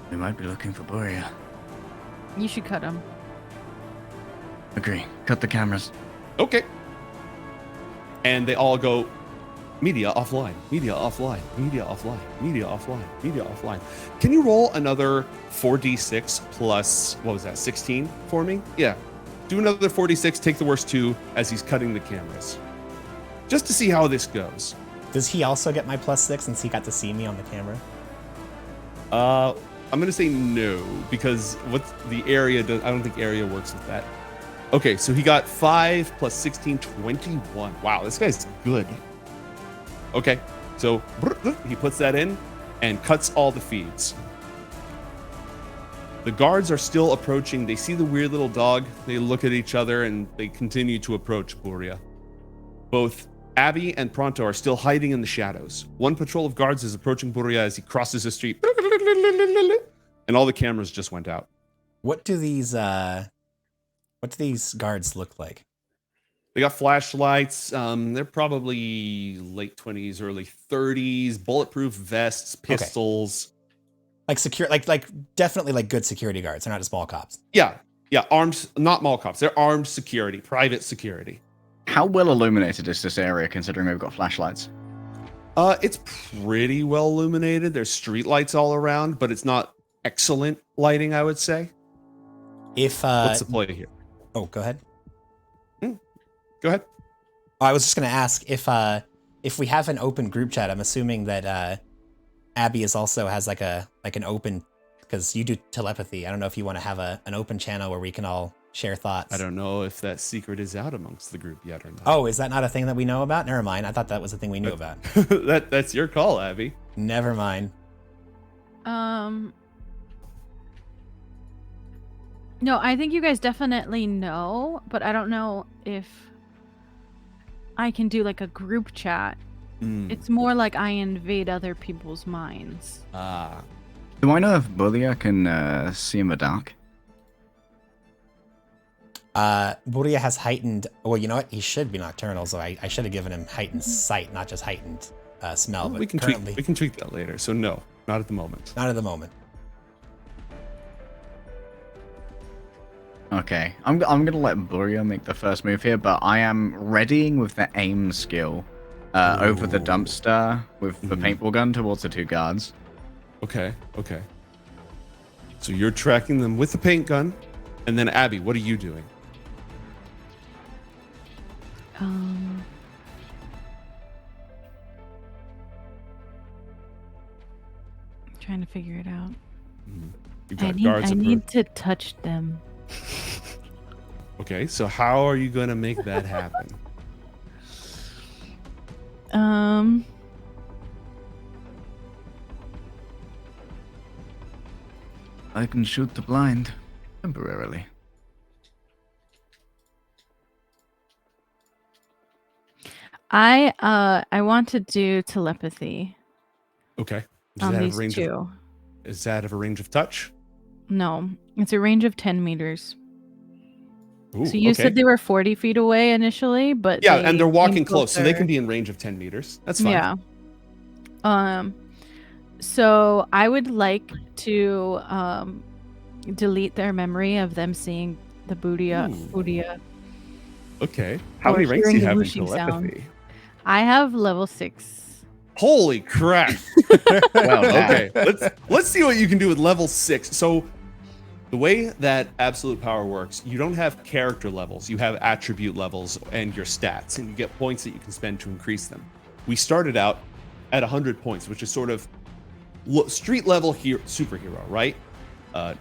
We might be looking for Burya. You should cut them. Agree. Cut the cameras. Okay. And they all go, media offline, media offline, media offline, media offline, media offline. Can you roll another 4d6 plus, what was that, 16 for me? Yeah. Do another 4d6, take the worst 2 as he's cutting the cameras. Just to see how this goes. Does he also get my +6 since he got to see me on the camera? I'm going to say no, because what's the area does, I don't think area works with that. Okay, so he got 5 plus 16, 21. Wow, this guy's good. Okay, so he puts that in and cuts all the feeds. The guards are still approaching. They see the weird little dog. They look at each other and they continue to approach Burya. Both Abby and Pronto are still hiding in the shadows. One patrol of guards is approaching Burya as he crosses the street. And all the cameras just went out. What do these guards look like? They got flashlights. They're probably late 20s, early 30s, bulletproof vests, pistols. Like secure, like definitely like good security guards. They're not just mall cops. Yeah, armed, not mall cops. They're armed security, private security. How well illuminated is this area, considering we've got flashlights? It's pretty well illuminated. There's street lights all around, but it's not excellent lighting, I would say. If What's the play here? Oh, go ahead. Go ahead. Oh, I was just gonna ask if we have an open group chat. I'm assuming that Abby also has like an open, because you do telepathy. I don't know if you want to have an open channel where we can all share thoughts. I don't know if that secret is out amongst the group yet or not. Oh, is that not a thing that we know about? Never mind. I thought that was a thing we knew about. That's your call, Abby. Never mind. No, I think you guys definitely know, but I don't know if I can do like a group chat. It's more like I invade other people's minds. Do I know if Burya can see in the dark? Burya has heightened. Well, you know what? He should be nocturnal, so I should have given him heightened sight, not just heightened smell. Well, but we can tweak that later. So no, not at the moment. Not at the moment. Okay, I'm gonna let Burya make the first move here, but I am readying with the aim skill over the dumpster with the paintball gun towards the 2 guards. Okay. So you're tracking them with the paint gun, and then Abby, what are you doing? Trying to figure it out. You've got guards. I need to touch them. Okay, so how are you going to make that happen? I can shoot the blind temporarily. I want to do telepathy Okay. on these 2. Is that of a range of touch? No, it's a range of 10 meters. Ooh, So you said they were 40 feet away initially, but yeah, and they're walking came close, so they closer. can be in range of 10 meters. That's fine. Yeah. So I would like to delete their memory of them seeing the Burya. Okay. How Or many ranks do you hearing the have in whooshing sound. telepathy? I have level 6. Holy crap. Well, Okay, let's see what you can do with level 6. So the way that absolute power works, you don't have character levels, you have attribute levels and your stats, and you get points that you can spend to increase them. We started out at 100 points, which is sort of street level superhero, right?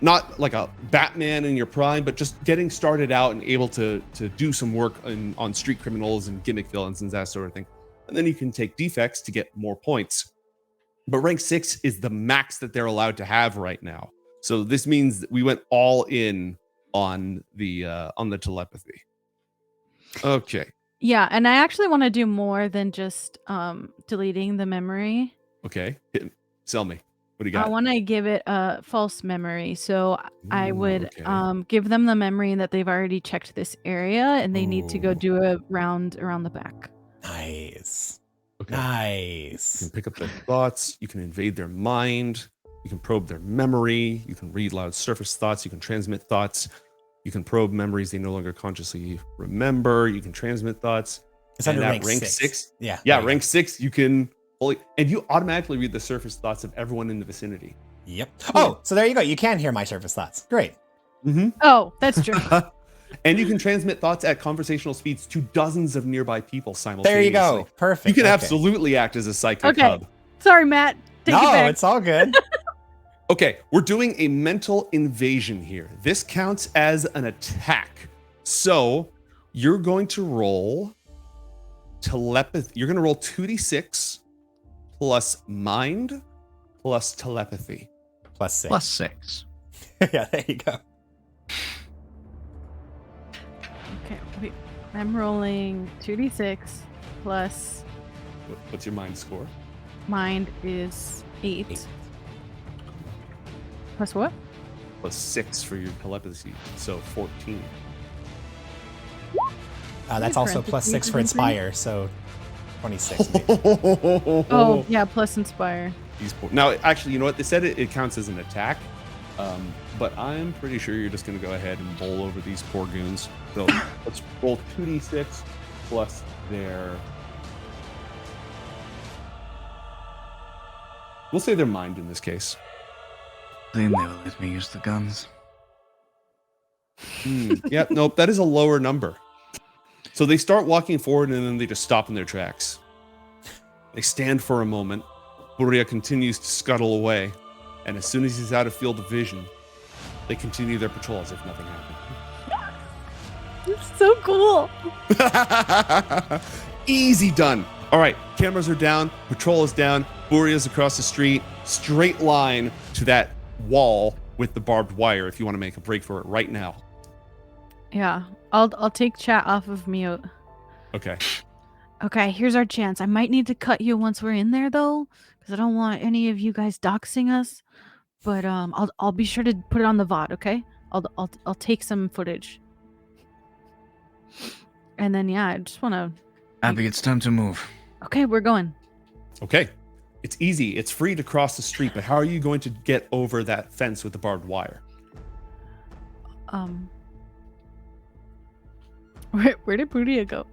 Not like a Batman in your prime, but just getting started out and able to do some work on street criminals and gimmick villains and that sort of thing. And then you can take defects to get more points. But rank 6 is the max that they're allowed to have right now. So this means that we went all in on the telepathy. Okay. Yeah, and I actually want to do more than just deleting the memory. Okay. Sell me. What do you I got? want to give it a false memory. So I Ooh, would okay. give them the memory that they've already checked this area and they need to go Ooh. do a round around the back. Nice. Okay. You can Nice. pick up their thoughts. You can invade their mind. You can probe their memory. You can read loud surface thoughts. You can transmit thoughts. You can probe memories they no longer consciously remember. You can transmit thoughts. It's And under at rank rank 6. 6? Yeah. Yeah, there you rank 6, you can fully, and you automatically read the surface thoughts of everyone in the vicinity. go. Yep. Oh, so there you go. You can hear my surface thoughts. Great. Mm-hmm. Oh, that's true. And you can transmit thoughts at conversational speeds to dozens of nearby people simultaneously. There you go. Perfect. You can Okay. absolutely act as a psychic Okay. hub. Sorry, Matt. Take it No, back. it's all good. Okay, we're doing a mental invasion here. This counts as an attack. So you're going to roll telepathy. You're going to roll 2d6 plus mind plus telepathy. +6. +6. Yeah, there you go. Okay, wait. I'm rolling 2d6 plus What's your mind score? mind is 8. 8. Plus what? Plus 6 for your telepathy. So 14. That's also +6 for inspire, so 26. maybe. Oh, yeah, plus inspire. Now, actually, you know what? They said it counts as an attack, but I'm pretty sure you're just going to go ahead and bowl over these poor goons. So let's roll 2d6 plus their... We'll say their mind in this case. They never let me use the guns. Yeah, nope, that is a lower number. So they start walking forward and then they just stop in their tracks. They stand for a moment. Burya continues to scuttle away. And as soon as he's out of field of vision, they continue their patrol as if nothing happened. It's so cool. Easy done. All right, cameras are down, patrol is down, Burya's across the street, straight line to that wall with the barbed wire if you want to make a break for it right now. Yeah, I'll take chat off of mute. Okay. Okay, here's our chance. I might need to cut you once we're in there though, because I don't want any of you guys doxing us. But I'll be sure to put it on the VOD. Okay, I'll take some footage. And then yeah, I just want to. Abby, it's time to move. Okay, we're going. Okay. It's easy. It's free to cross the street, but how are you going to get over that fence with the barbed wire? Where did Burya go?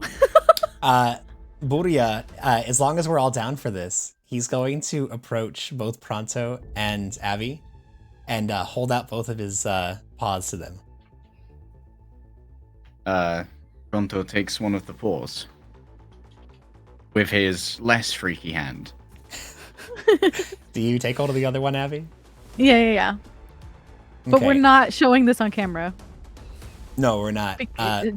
Burya, as long as we're all down for this, he's going to approach both Pronto and Abby and hold out both of his paws to them. Pronto takes one of the paws with his less freaky hand. Do you take hold of the other one, Abby? Yeah. But we're Okay. not showing this on camera. No, we're not.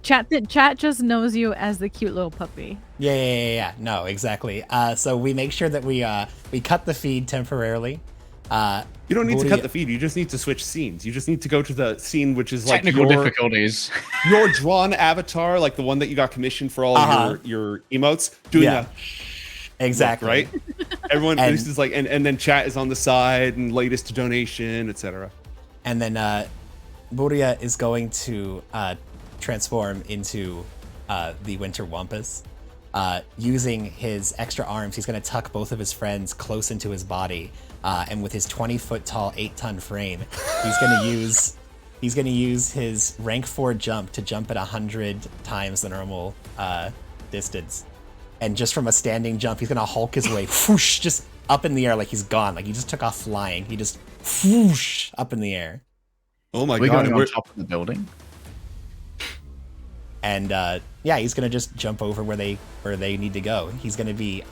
Chat just knows you as the cute little puppy. Yeah. No, exactly. So we make sure that we cut the feed temporarily. You don't need to Burya- cut the feed. You just need to switch scenes. You just need to go to the scene which is like Technical your, difficulties. your drawn avatar, like the one that you got commissioned for all your emotes, doing Yeah. Exactly. right? Everyone, And- this is like, and then chat is on the side and latest donation, etc. And then Burya is going to transform into the Winter Wampus. Using his extra arms, he's going to tuck both of his friends close into his body. And with his 20-foot tall, 8-ton frame, he's going to use his rank 4 jump to jump at 100 times the normal distance. And just from a standing jump, he's going to Hulk his way whoosh, just up in the air like he's gone. Like he just took off flying. He just whoosh up in the air. Oh my We're god! going and on top of the building. And yeah, he's gonna just jump over where they need to go. He's gonna be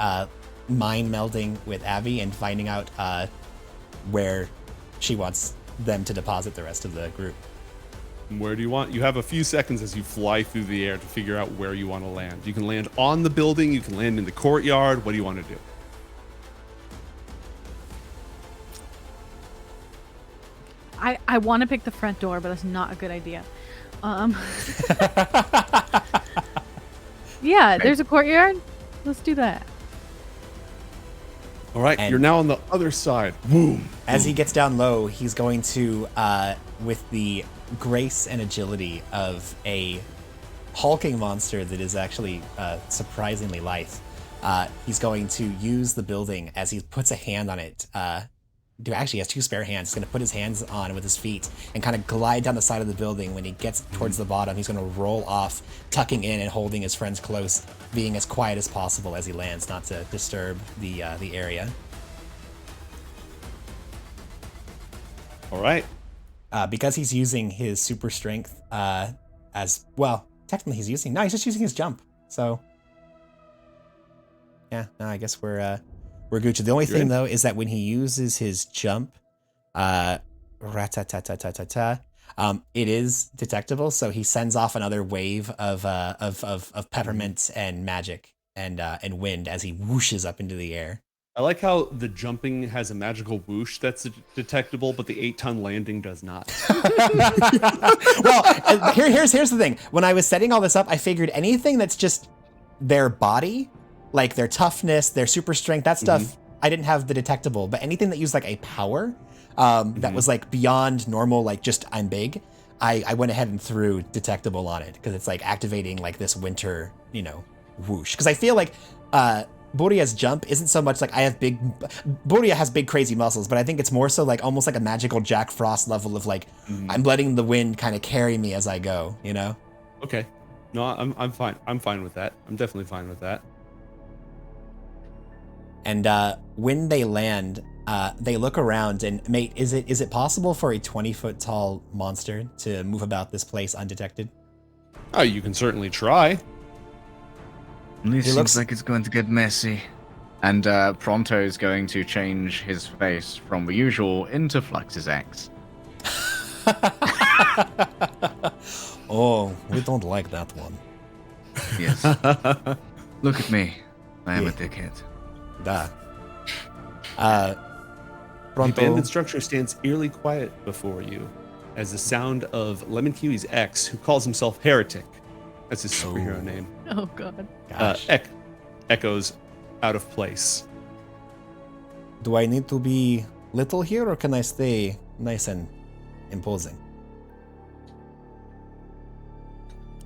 mind melding with Abby and finding out where she wants them to deposit the rest of the group. Where do you want? You have a few seconds as you fly through the air to figure out where you want to land. You can land on the building. You can land in the courtyard. What do you want to do? I want to pick the front door, but that's not a good idea. Yeah, there's a courtyard. Let's do that. All right, And- you're now on the other side. Boom. As he gets down low, he's going to, with the grace and agility of a hulking monster that is actually surprisingly lithe, he's going to use the building as he puts a hand on it. Actually, he has 2 spare hands. He's going to put his hands on with his feet and kind of glide down the side of the building. When he gets towards the bottom, he's going to roll off, tucking in and holding his friends close, being as quiet as possible as he lands, not to disturb the area. All right. Because he's using his super strength as well. Technically, he's just using his jump. So, yeah, no, I guess we're Gucci. The only thing though is that when he uses his jump, it is detectable. So he sends off another wave of peppermint and magic and wind as he whooshes up into the air. I like how the jumping has a magical whoosh that's detectable, but the 8-ton landing does not. Well, here's the thing. When I was setting all this up, I figured anything that's just their body, like their toughness, their super strength, that stuff, I didn't have the detectable. But anything that used like a power that was like beyond normal, like just I'm big, I went ahead and threw detectable on it because it's like activating like this winter, whoosh. Because I feel like Burya's jump isn't so much like Burya has big crazy muscles, but I think it's more so like almost like a magical Jack Frost level of like I'm letting the wind kind of carry me as I go, Okay. No, I'm fine. I'm fine with that. I'm definitely fine with that. And when they land, they look around and mate, is it possible for a 20-foot tall monster to move about this place undetected? Oh, you can certainly try. This looks like it's going to get messy. And Pronto is going to change his face from the usual into Flux's ex. Oh, we don't like that one. Yes. Look at me. I am a dickhead. Da. The Pronto. abandoned structure stands eerily quiet before you as the sound of Lemon Kiwi's ex, who calls himself Heretic, that's his superhero name, Oh god. Gosh. echoes out of place. Do I need to be little here, or can I stay nice and imposing?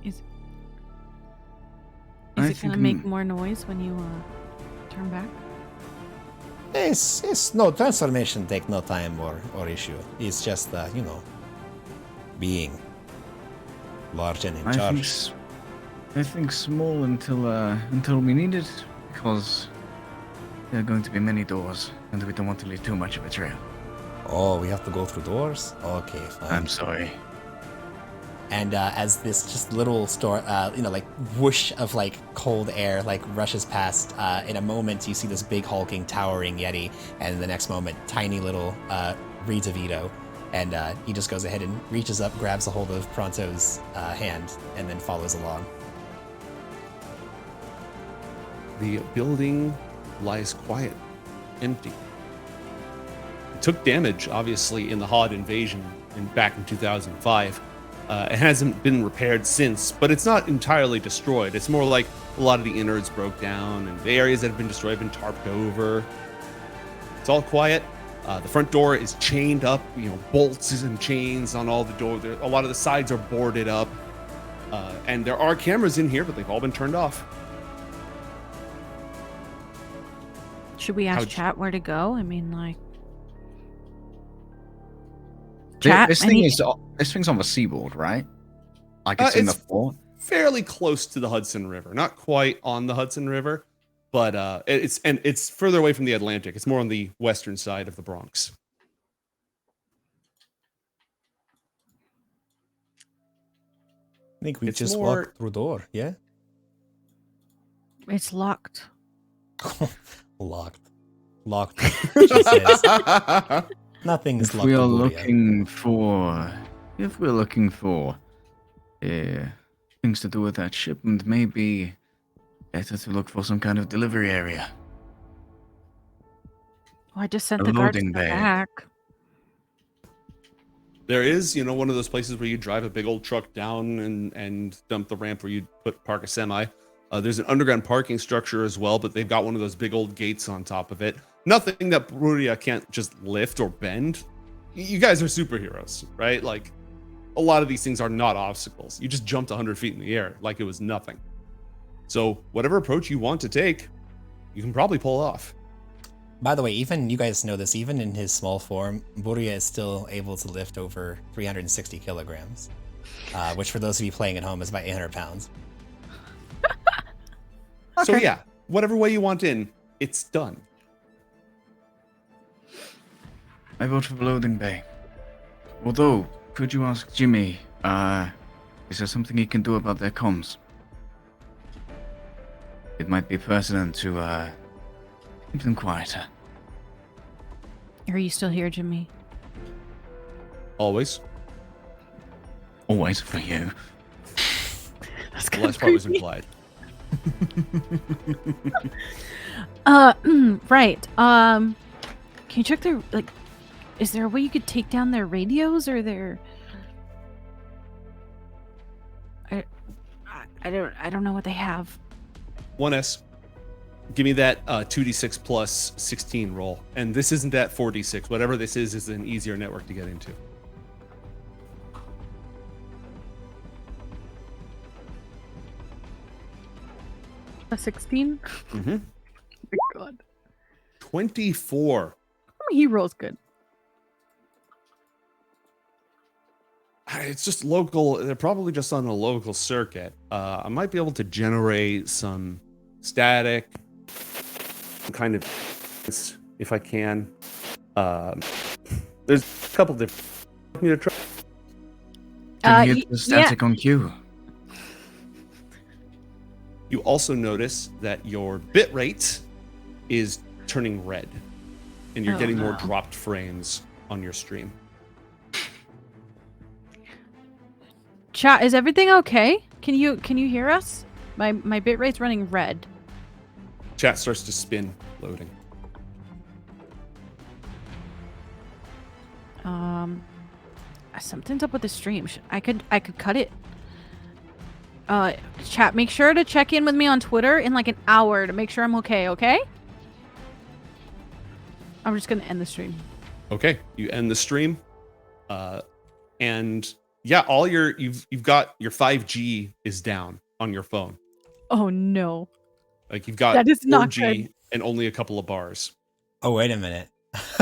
Is it gonna make more noise when you turn back? It's no transformation. Take no time or issue. It's just being large and in charge. I think small until we need it, because there are going to be many doors, and we don't want to leave too much of a trail. Oh, we have to go through doors? Okay, fine. I'm sorry. And as this just little like whoosh of like cold air like rushes past, in a moment you see this big hulking towering yeti, and the next moment tiny little Reed DeVito, and he just goes ahead and reaches up, grabs a hold of Pronto's hand, and then follows along. The building lies quiet, empty. It took damage, obviously, in the Hodd invasion back in 2005. It hasn't been repaired since, but it's not entirely destroyed. It's more like a lot of the innards broke down, and the areas that have been destroyed have been tarped over. It's all quiet. The front door is chained up, bolts and chains on all the doors. A lot of the sides are boarded up. And there are cameras in here, but they've all been turned off. Should we ask chat where to go? I mean, like, This thing's on the seaboard, right? Like it's in the port. Fairly close to the Hudson River, not quite on the Hudson River, but it's further away from the Atlantic. It's more on the western side of the Bronx. I think we just walked through door, yeah? It's locked. Locked. She says. Nothing's If locked. we're Burya. looking for things to do with that shipment, maybe better to look for some kind of delivery area. Oh, I just sent A the guards loading bay. back. There is, one of those places where you drive a big old truck down and dump the ramp where you park a semi. There's an underground parking structure as well, but they've got one of those big old gates on top of it. Nothing that Burya can't just lift or bend. You guys are superheroes, right? Like, a lot of these things are not obstacles. You just jumped 100 feet in the air like it was nothing. So whatever approach you want to take, you can probably pull off. By the way, even you guys know this, even in his small form, Burya is still able to lift over 360 kilograms, which for those of you playing at home is about 800 pounds. Okay. So yeah, whatever way you want in, it's done. I vote for the loading bay. Although, could you ask Jimmy, is there something he can do about their comms? It might be pertinent to, keep them quieter. Are you still here, Jimmy? Always. Always for you. That's The last part was implied. Right. Can you check their, like, is there a way you could take down their radios or their... I don't know what they have. 1S. Give me that 2d6 plus 16 roll. And this isn't that 4d6. Whatever this is an easier network to get into. A 16? Mm-hmm. Oh my god. 24. He rolls good. It's just local. They're probably just on a local circuit. I might be able to generate some static, kind of, if I can. There's a couple different. Me to try. Can hit the static on cue. You also notice that your bit rate is turning red, and you're getting more dropped frames on your stream. Chat, is everything okay? Can you hear us? My bit rate's running red. Chat starts to spin, loading. Something's up with the stream. I could cut it. Chat, make sure to check in with me on Twitter in like an hour to make sure I'm okay, okay? I'm just gonna end the stream. Okay, you end the stream. And yeah, all you've got your 5G is down on your phone. Oh no. Like you've got that is 4G not good. and only a couple of bars. Oh, wait a minute.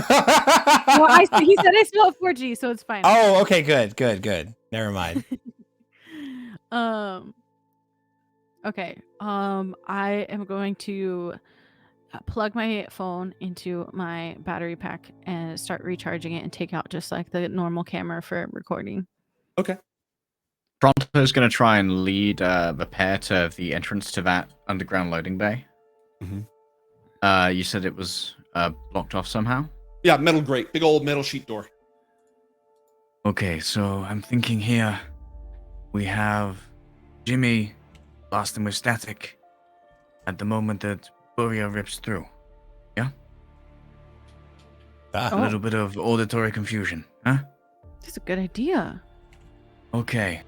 Well, he said I still have 4G, so it's fine. Oh, okay, good. Never mind. Okay. I am going to plug my phone into my battery pack and start recharging it and take out just like the normal camera for recording. Okay. Pronto's going to try and lead the pair to the entrance to that underground loading bay. Mm-hmm. You said it was blocked off somehow? Yeah, metal grate. Big old metal sheet door. Okay, so I'm thinking here we have Jimmy blasting with static at the moment that Burya rips through. Yeah? A little bit of auditory confusion, huh? That's a good idea. Okay,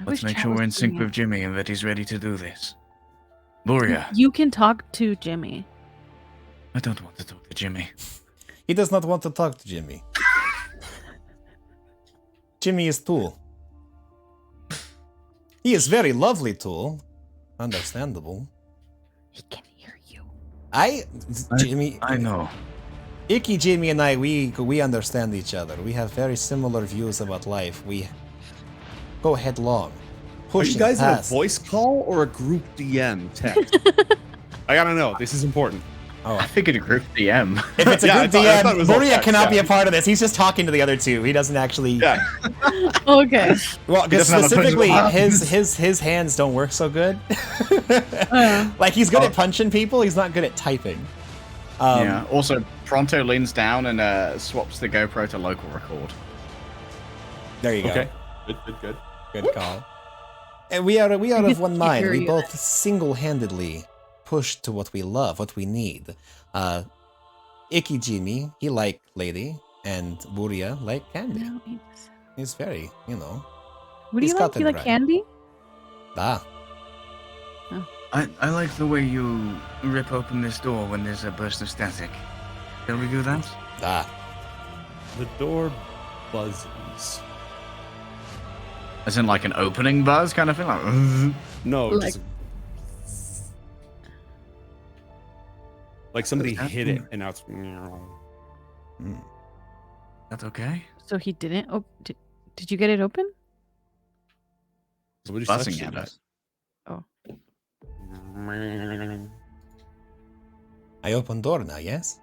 let's make sure we're in sync with Jimmy and that he's ready to do this. Burya. You can talk to Jimmy. I don't want to talk to Jimmy. He does not want to talk to Jimmy. Jimmy is Tool. He is very lovely, Tool. Understandable. He can hear you. Jimmy. I know. Icky, Jimmy, and I, we understand each other. We have very similar views about life. We go headlong. Are you guys in a voice call or a group DM text? I gotta know. This is important. Oh, I figured a group DM. If it's a Yeah, group DM, thought it was all Burya text, cannot yeah. be a part of this. He's just talking to the other two. He doesn't actually. Yeah. Okay. Well, because doesn't have a specifically, punch his hands don't work so good. Like he's good at punching people. He's not good at typing. Yeah. Also, Pronto leans down and swaps the GoPro to local record. There you go. Okay. Good. Good call. And we are of one mind. We you. both single-handedly push to what we love, what we need. Icky Jimmy, he like lady, and Burya like candy. No, He's very, you know. What do He's you like? got You it like right. candy? Ah, I like the way you rip open this door when there's a burst of static. Can we do that? ah. The door buzzes. As in like an opening buzz kind of thing? Like, No, Like- just like somebody What's hit it, happening? and now it's. That's okay? So he didn't. Oh, did you get it open? Somebody's Buzzing touched at it. us. Oh. I open door now, yes?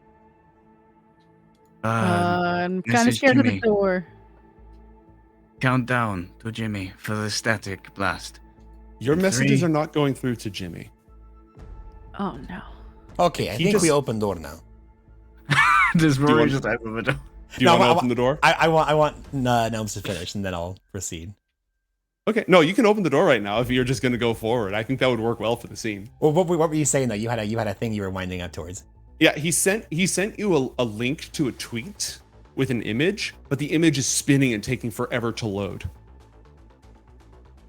I'm this kind of is scared of the Jimmy. door. Count down to Jimmy for the static blast. Your messages 3. are not going through to Jimmy. Oh no. Okay, I He think we just- open door now. Does Rory want- just open the door? Do you No, want to I- open the door? I want Gnomes to finish, and then I'll proceed. Okay, no, you can open the door right now if you're just going to go forward. I think that would work well for the scene. Well, what were you saying though? You had a thing you were winding up towards. Yeah, he sent you a link to a tweet with an image, but the image is spinning and taking forever to load.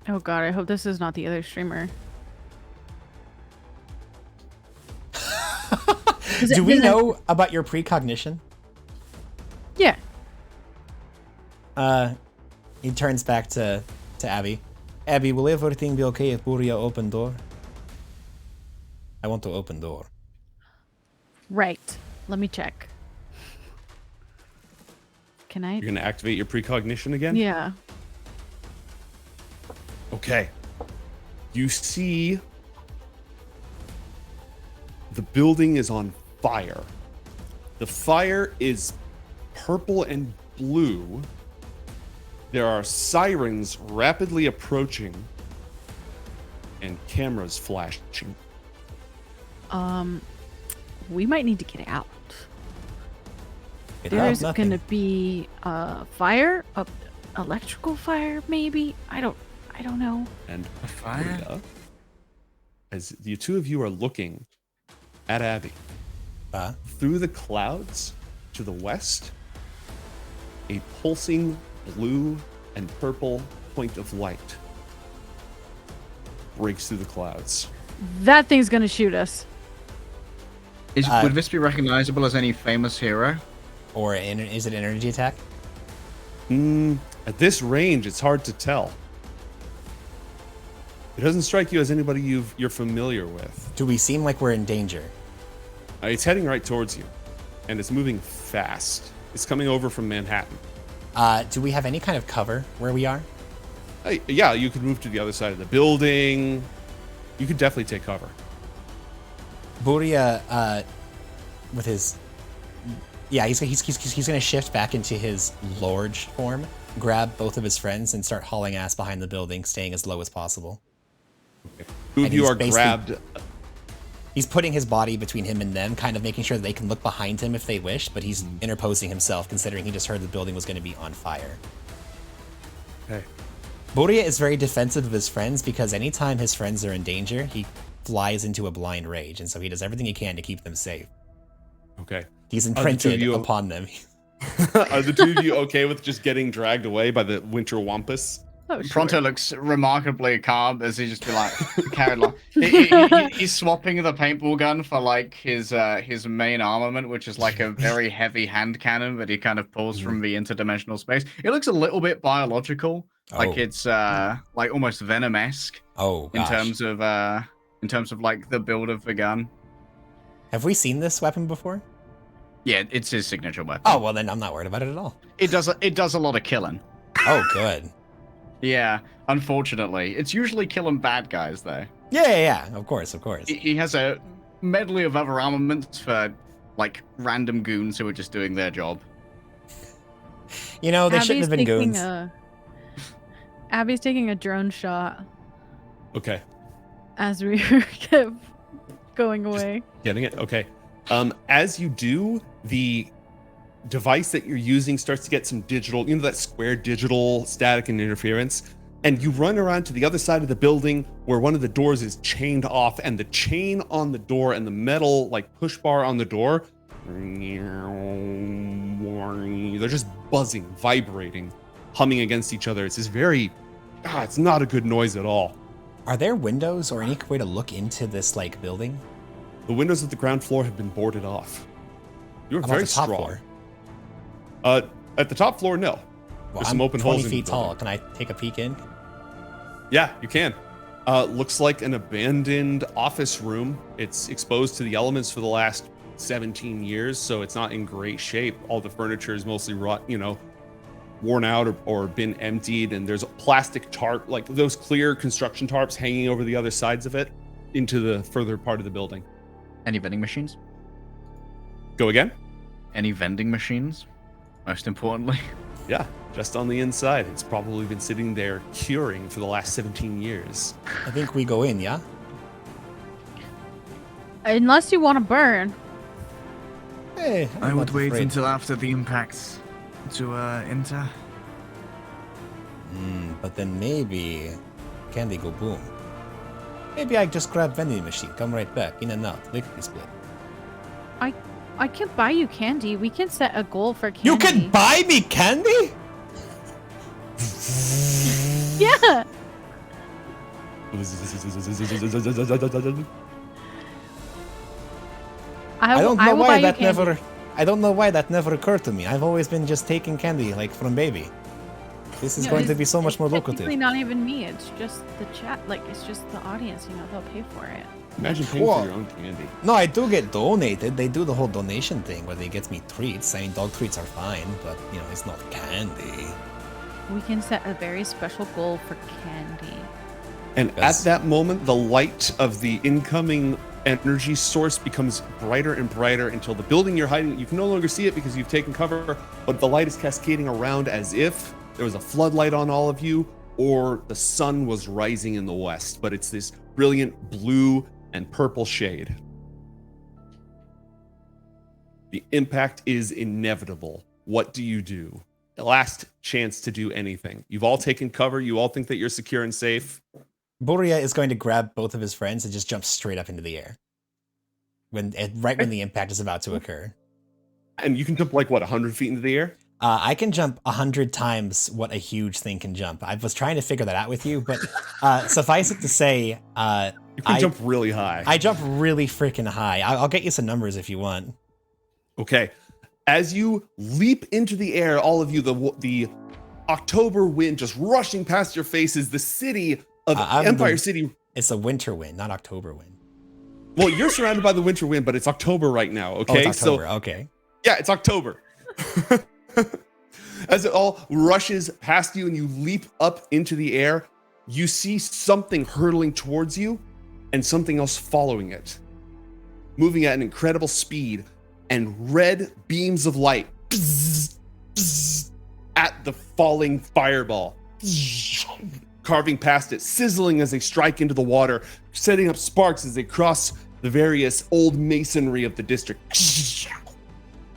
Oh god, I hope this is not the other streamer. Do we know about your precognition? Yeah. He turns back to Abby. Abby, will everything be okay if Burya open door? I want to open door. Right. Let me check. Can I? You're going to activate your precognition again? Yeah. Okay. You see the building is on fire. The fire is purple and blue. There are sirens rapidly approaching and cameras flashing. We might need to get out. It There's has nothing. gonna be fire, electrical fire, maybe. I don't know. And A fire? Burya, as the two of you are looking at Abby, through the clouds to the west, a pulsing blue and purple point of light breaks through the clouds. That thing's gonna shoot us. Would this be recognizable as any famous hero? Or is it an energy attack? At this range, it's hard to tell. It doesn't strike you as anybody you're familiar with. Do we seem like we're in danger? It's heading right towards you, and it's moving fast. It's coming over from Manhattan. Do we have any kind of cover where we are? Yeah, you could move to the other side of the building. You could definitely take cover. Burya, with his, he's gonna shift back into his large form, grab both of his friends, and start hauling ass behind the building, staying as low as possible. Two of And you he's are basically- grabbed. He's putting his body between him and them, kind of making sure that they can look behind him if they wish, but he's interposing himself, considering he just heard the building was going to be on fire. Okay. Burya is very defensive of his friends because anytime his friends are in danger, he flies into a blind rage, and so he does everything he can to keep them safe. Okay. He's the two of imprinted you- upon them. Are the two of you okay with just getting dragged away by the winter wampus? Oh, sure. Pronto looks remarkably calm as he just be like carried along. He's swapping the paintball gun for like his main armament, which is like a very heavy hand cannon that he kind of pulls from the interdimensional space. It looks a little bit biological, like Oh. it's like almost Venom-esque Oh, in gosh. terms of like the build of the gun. Have we seen this weapon before? Yeah, it's his signature weapon. Oh, well then I'm not worried about it at all. It does a lot of killing. Oh, good. Yeah, unfortunately, it's usually killing bad guys though. Yeah, of course. He has a medley of other armaments for like random goons who are just doing their job. You know, they shouldn't have been taking goons. Abby's taking a drone shot Okay. as we kept going away. Getting it? Okay. As you do, the device that you're using starts to get some digital, that square digital static and interference. And you run around to the other side of the building where one of the doors is chained off, and the chain on the door and the metal like push bar on the door, they're just buzzing, vibrating, humming against each other. It's this very, it's not a good noise at all. Are there windows or any way to look into this like building? The windows of the ground floor have been boarded off. You're How about very the top strong. floor? At the top floor, no. Well, There's I'm some open 20 holes in the feet tall. building. Can I take a peek in? Yeah, you can. Looks like an abandoned office room. It's exposed to the elements for the last 17 years, so it's not in great shape. All the furniture is mostly rot, worn out or been emptied, and there's a plastic tarp, like those clear construction tarps hanging over the other sides of it into the further part of the building. Any vending machines? Go again? Any vending machines? Most importantly. Yeah, just on the inside. It's probably been sitting there curing for the last 17 years. I think we go in, yeah? Unless you want to burn. Hey, I I'm would not wait afraid. until after the impact to enter. But then maybe candy go boom. Maybe I just grab vending machine, come right back, in and out, lickety split. I can buy you candy. We can set a goal for candy. You can buy me candy? Yeah. I don't I know will buy why you that candy. never. I don't know why that never occurred to me. I've always been just taking candy like from baby. This is No, going to it's- be so much more it's lucrative. technically not even me. It's just the chat. Like, it's just the audience. They'll pay for it. Imagine paying Whoa. for your own candy. No, I do get donated. They do the whole donation thing where they get me treats. I mean, dog treats are fine, but it's not candy. We can set a very special goal for candy. And Yes. at that moment, the light of the incoming energy source becomes brighter and brighter until the building you're hiding, you can no longer see it because you've taken cover, but the light is cascading around as if there was a floodlight on all of you or the sun was rising in the west. But it's this brilliant blue and purple shade. The impact is inevitable. What do you do? Last chance to do anything. You've all taken cover. You all think that you're secure and safe. Burya is going to grab both of his friends and just jump straight up into the air. Right when the impact is about to occur. And you can jump like, what, 100 feet into the air? I can jump 100 times what a huge thing can jump. I was trying to figure that out with you, but suffice it to say, You can jump really high. I jump really freaking high. I'll get you some numbers if you want. Okay. As you leap into the air, all of you, the October wind just rushing past your faces, the city of Empire City. It's a winter wind, not October wind. Well, you're surrounded by the winter wind, but it's October right now, okay? Oh, it's October, okay. Yeah, it's October. As it all rushes past you and you leap up into the air, you see something hurtling towards you and something else following it, moving at an incredible speed, and red beams of light at the falling fireball, carving past it, sizzling as they strike into the water, setting up sparks as they cross the various old masonry of the district,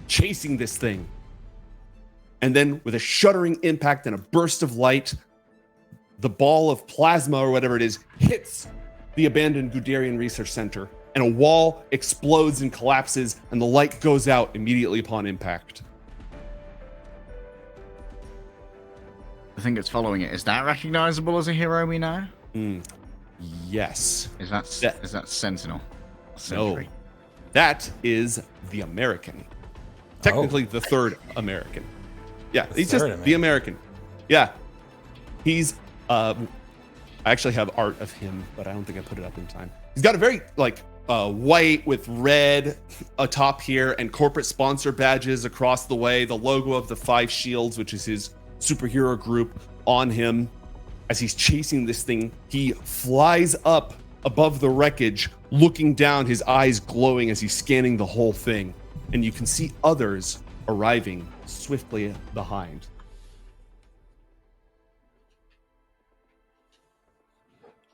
chasing this thing. And then with a shuddering impact and a burst of light, the ball of plasma or whatever it is hits the abandoned Guderian Research Centre, and a wall explodes and collapses, and the light goes out immediately upon impact. The thing that's following it, is that recognizable as a hero we know? Yes. Is that Sentinel? No. Sentry? That is the American. Technically the third American. Yeah, he's just the American. Yeah. He's I actually have art of him, but I don't think I put it up in time. He's got a very white with red atop here and corporate sponsor badges across the way, the logo of the Five Shields, which is his superhero group, on him. As he's chasing this thing, he flies up above the wreckage, looking down, his eyes glowing as he's scanning the whole thing. And you can see others arriving swiftly behind.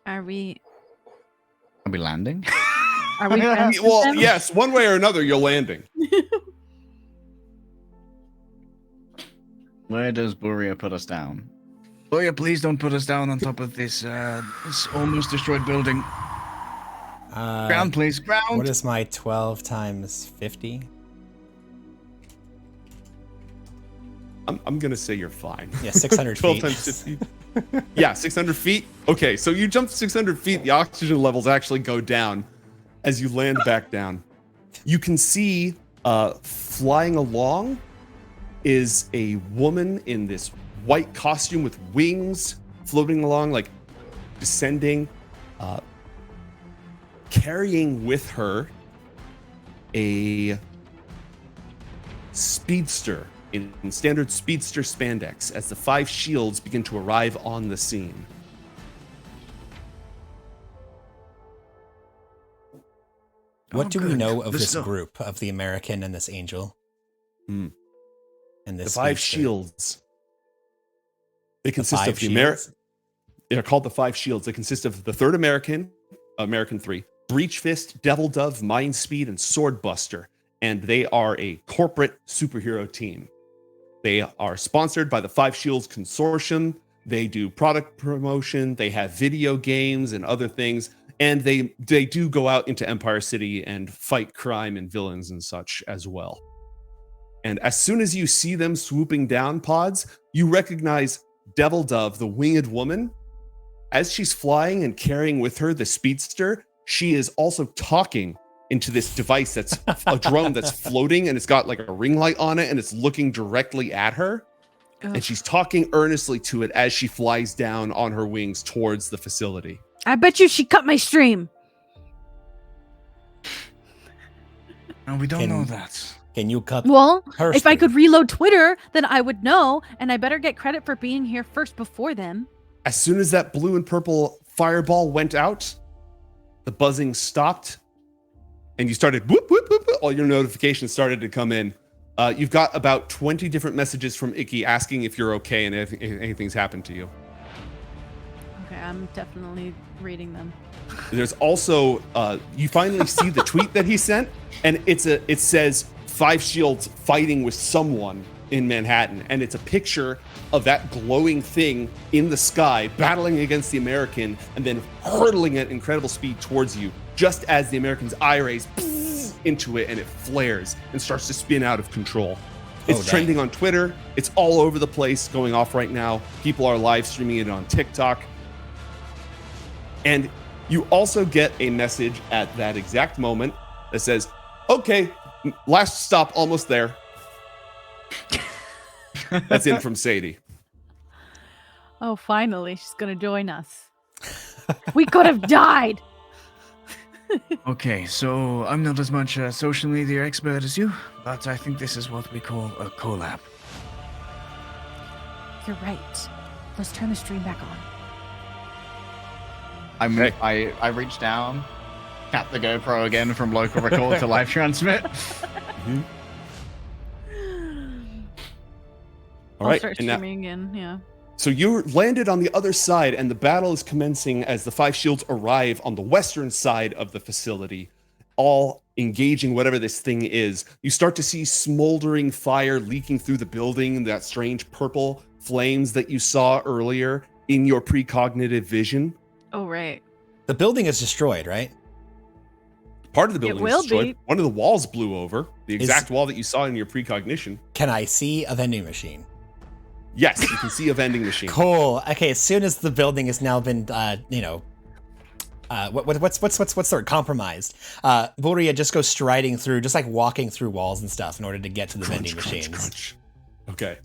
Are we landing? Are we friends with Well, them? yes, one way or another, you're landing. Where does Burya put us down? Burya, please don't put us down on top of this almost destroyed building. Ground, please. Ground. What is my 12 times 50? I'm gonna say you're fine. Yeah, 600 12 feet. times 50. Yeah, 600 feet. Okay, so you jump 600 feet. The oxygen levels actually go down as you land back down. You can see flying along is a woman in this white costume with wings floating along, like descending, carrying with her a speedster in standard speedster spandex as the 5 shields begin to arrive on the scene. What do we good. know of This this is- group, of the American and this angel? Hmm. And The this 5 speedster? shields. They consist 5 of the American. shields? They're called the 5 shields. They consist of the 3rd American, American 3, Breach Fist, Devil Dove, Mind Speed, and Sword Buster. And they are a corporate superhero team. They are sponsored by the 5 Shields Consortium. They do product promotion. They have video games and other things. And they do go out into Empire City and fight crime and villains and such as well. And as soon as you see them swooping down, Pods, you recognize Devil Dove, the winged woman. As she's flying and carrying with her the speedster, she is also talking into this device that's a drone that's floating, and it's got like a ring light on it, and it's looking directly at her. Ugh. And she's talking earnestly to it as she flies down on her wings towards the facility. I bet you she cut my stream. No, we don't Can- know that. Can you cut Well, her if I stream? could reload Twitter, then I would know, and I better get credit for being here first before them. As soon as that blue and purple fireball went out, the buzzing stopped, and you started whoop, whoop, whoop, whoop. All your notifications started to come in. You've got about 20 different messages from Icky asking if you're okay and if anything's happened to you. Okay, I'm definitely reading them. There's also you finally see the tweet that he sent, and it says 5 Shields fighting with someone in Manhattan, and it's a picture of that glowing thing in the sky battling against the American and then hurtling at incredible speed towards you, just as the American's eye rays into it, and it flares and starts to spin out of control. It's Oh, dang. trending on Twitter. It's all over the place, going off right now. People are live streaming it on TikTok. And you also get a message at that exact moment that says, okay, last stop, almost there. That's in from Sadie. Oh, finally, she's gonna join us. We could have died. Okay, so I'm not as much a social media expert as you, but I think this is what we call a collab. You're right. Let's turn the stream back on. I reached down, tap the GoPro again from local record to live transmit. All I'll right, start and now, streaming again. Yeah. so you landed on the other side, and the battle is commencing as the 5 Shields arrive on the western side of the facility, all engaging whatever this thing is. You start to see smoldering fire leaking through the building, that strange purple flames that you saw earlier in your precognitive vision. Oh, right. The building is destroyed, right? Part of the building will is destroyed. be. One of the walls blew over, the exact wall that you saw in your precognition. Can I see a vending machine? Yes, you can see a vending machine. Cool. Okay, as soon as the building has now been, what's the word? Compromised. Burya just goes striding through, just like walking through walls and stuff in order to get to the vending machines. Crunch. Okay.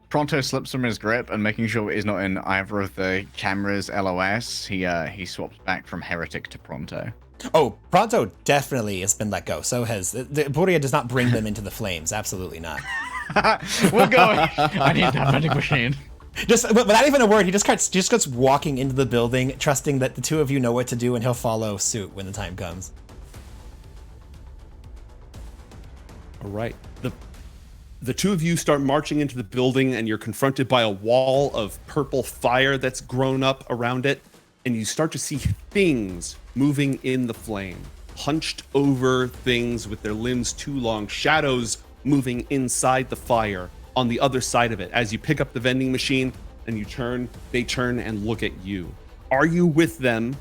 Pronto slips from his grip, and making sure he's not in either of the cameras LOS, he swaps back from Heretic to Pronto. Oh, Pronto definitely has been let go. So has Burya does not bring them into the flames. Absolutely not. We're going. I need that vending machine. Just without even a word, he just goes walking into the building, trusting that the two of you know what to do, and he'll follow suit when the time comes. All right. The two of you start marching into the building, and you're confronted by a wall of purple fire that's grown up around it, and you start to see things moving in the flame, hunched over things with their limbs too long, shadows moving inside the fire on the other side of it. As you pick up the vending machine and you turn, they turn and look at you. Are you with them,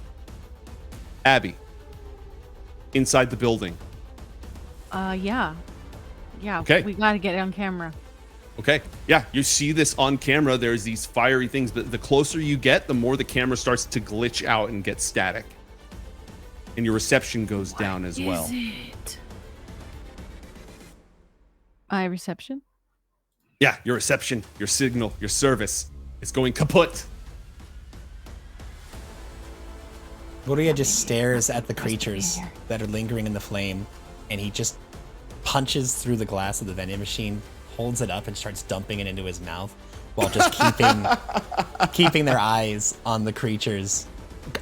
Abby, inside the building? Yeah. Yeah. Okay. We gotta get it on camera. Okay, yeah, you see this on camera. There's these fiery things, but the closer you get, the more the camera starts to glitch out and get static. And your reception goes down as well. Is it? Reception? Yeah, your reception, your signal, your service is going kaput. Burya just stares at the creatures that are lingering in the flame, and he just punches through the glass of the vending machine, holds it up, and starts dumping it into his mouth, while just keeping their eyes on the creatures,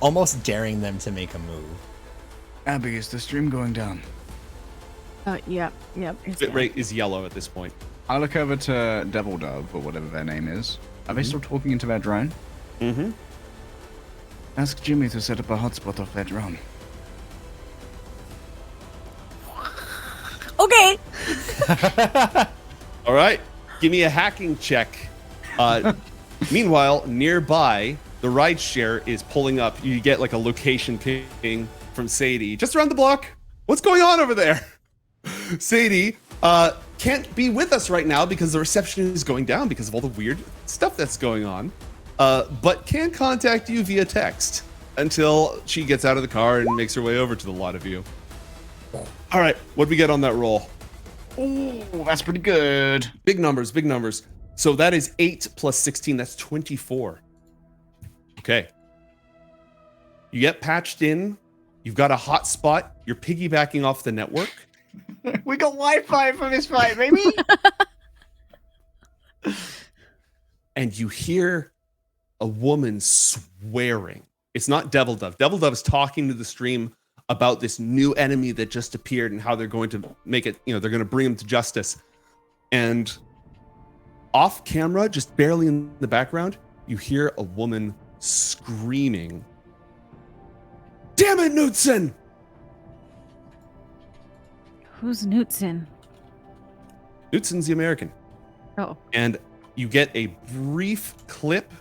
almost daring them to make a move. Abby, is the stream going down? Yep. It's Bit rate is yellow at this point. I look over to Devil Dove, or whatever their name is. Are they still talking into their drone? Mm-hmm. Ask Jimmy to set up a hotspot off their drone. Okay. All right, give me a hacking check. Meanwhile, nearby, the rideshare is pulling up. You get like a location ping from Sadie. Just around the block. What's going on over there? Sadie can't be with us right now because the reception is going down because of all the weird stuff that's going on. But can contact you via text until she gets out of the car and makes her way over to the lot of you. All right, what do we get on that roll? Ooh, that's pretty good. Big numbers, big numbers. So that is 8 plus 16, that's 24. Okay. You get patched in, you've got a hotspot, you're piggybacking off the network. We got Wi-Fi for this fight, baby. And you hear a woman swearing. It's not Devil Dove. Devil Dove is talking to the stream about this new enemy that just appeared and how they're going to make it, they're going to bring him to justice. And off camera, just barely in the background, you hear a woman screaming, "Damn it, Knutson!" Who's Knutson? Knutson's the American. Oh. And you get a brief clip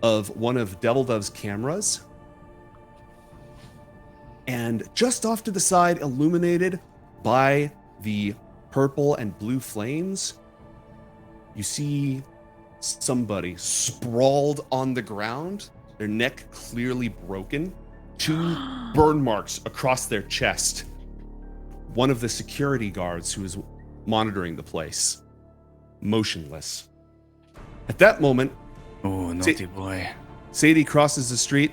of one of Devil Dove's cameras. And just off to the side, illuminated by the purple and blue flames, you see somebody sprawled on the ground, their neck clearly broken, 2 burn marks across their chest. One of the security guards who is monitoring the place, motionless. At that moment, Oh, naughty boy. Sadie crosses the street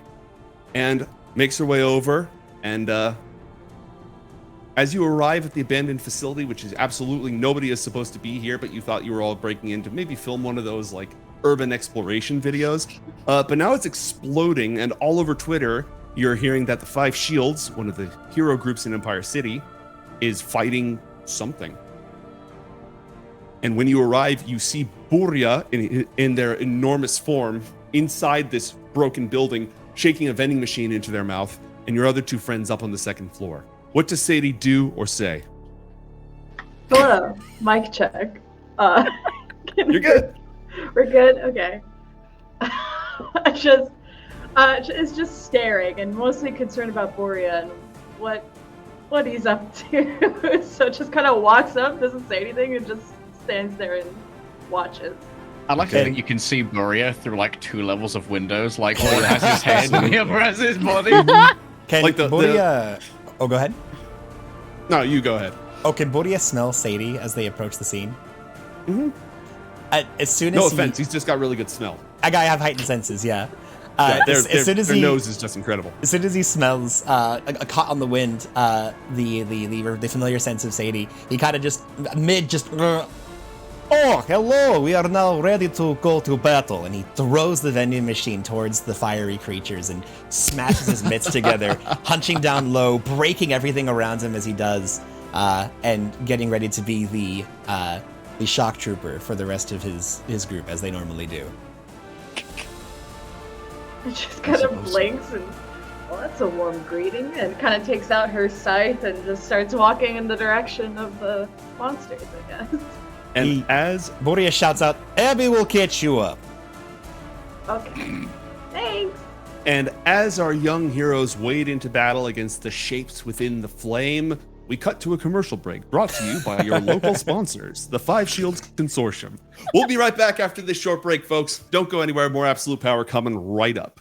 and makes her way over. And as you arrive at the abandoned facility, which is absolutely nobody is supposed to be here, but you thought you were all breaking in to maybe film one of those like urban exploration videos. But now it's exploding, and all over Twitter, you're hearing that the Five Shields, one of the hero groups in Empire City, is fighting something. And when you arrive, you see Burya in their enormous form inside this broken building, shaking a vending machine into their mouth, and your other 2 friends up on the 2nd floor. What does Sadie do or say? Hello, mic check. You're good. We're good? Okay. It's just staring and mostly concerned about Burya and what he's up to. So just kind of walks up, doesn't say anything, and just stands there and watches. I like to think you can see Burya through like 2 levels of windows, like one has his head and the other has his body. Can Like Burya... Oh, go ahead. No, you go ahead. Oh, can Burya smell Sadie as they approach the scene? Mm-hmm. As soon as No offense, he's just got really good smell. I have heightened senses, yeah. Their nose is just incredible. As soon as he smells a caught on the wind, the familiar sense of Sadie, he kind of just oh, hello, we are now ready to go to battle. And he throws the vending machine towards the fiery creatures and smashes his mitts together, hunching down low, breaking everything around him as he does, and getting ready to be the shock trooper for the rest of his group, as they normally do. It just kind of blinks and, well, that's a warm greeting, and kind of takes out her scythe and just starts walking in the direction of the monsters, I guess. And as Burya shouts out, "Abby will catch you up." Okay. Thanks. And as our young heroes wade into battle against the shapes within the flame, We cut to a commercial break brought to you by your local sponsors, the Five Shields Consortium. We'll be right back after this short break, folks. Don't go anywhere. More Absolute Power coming right up.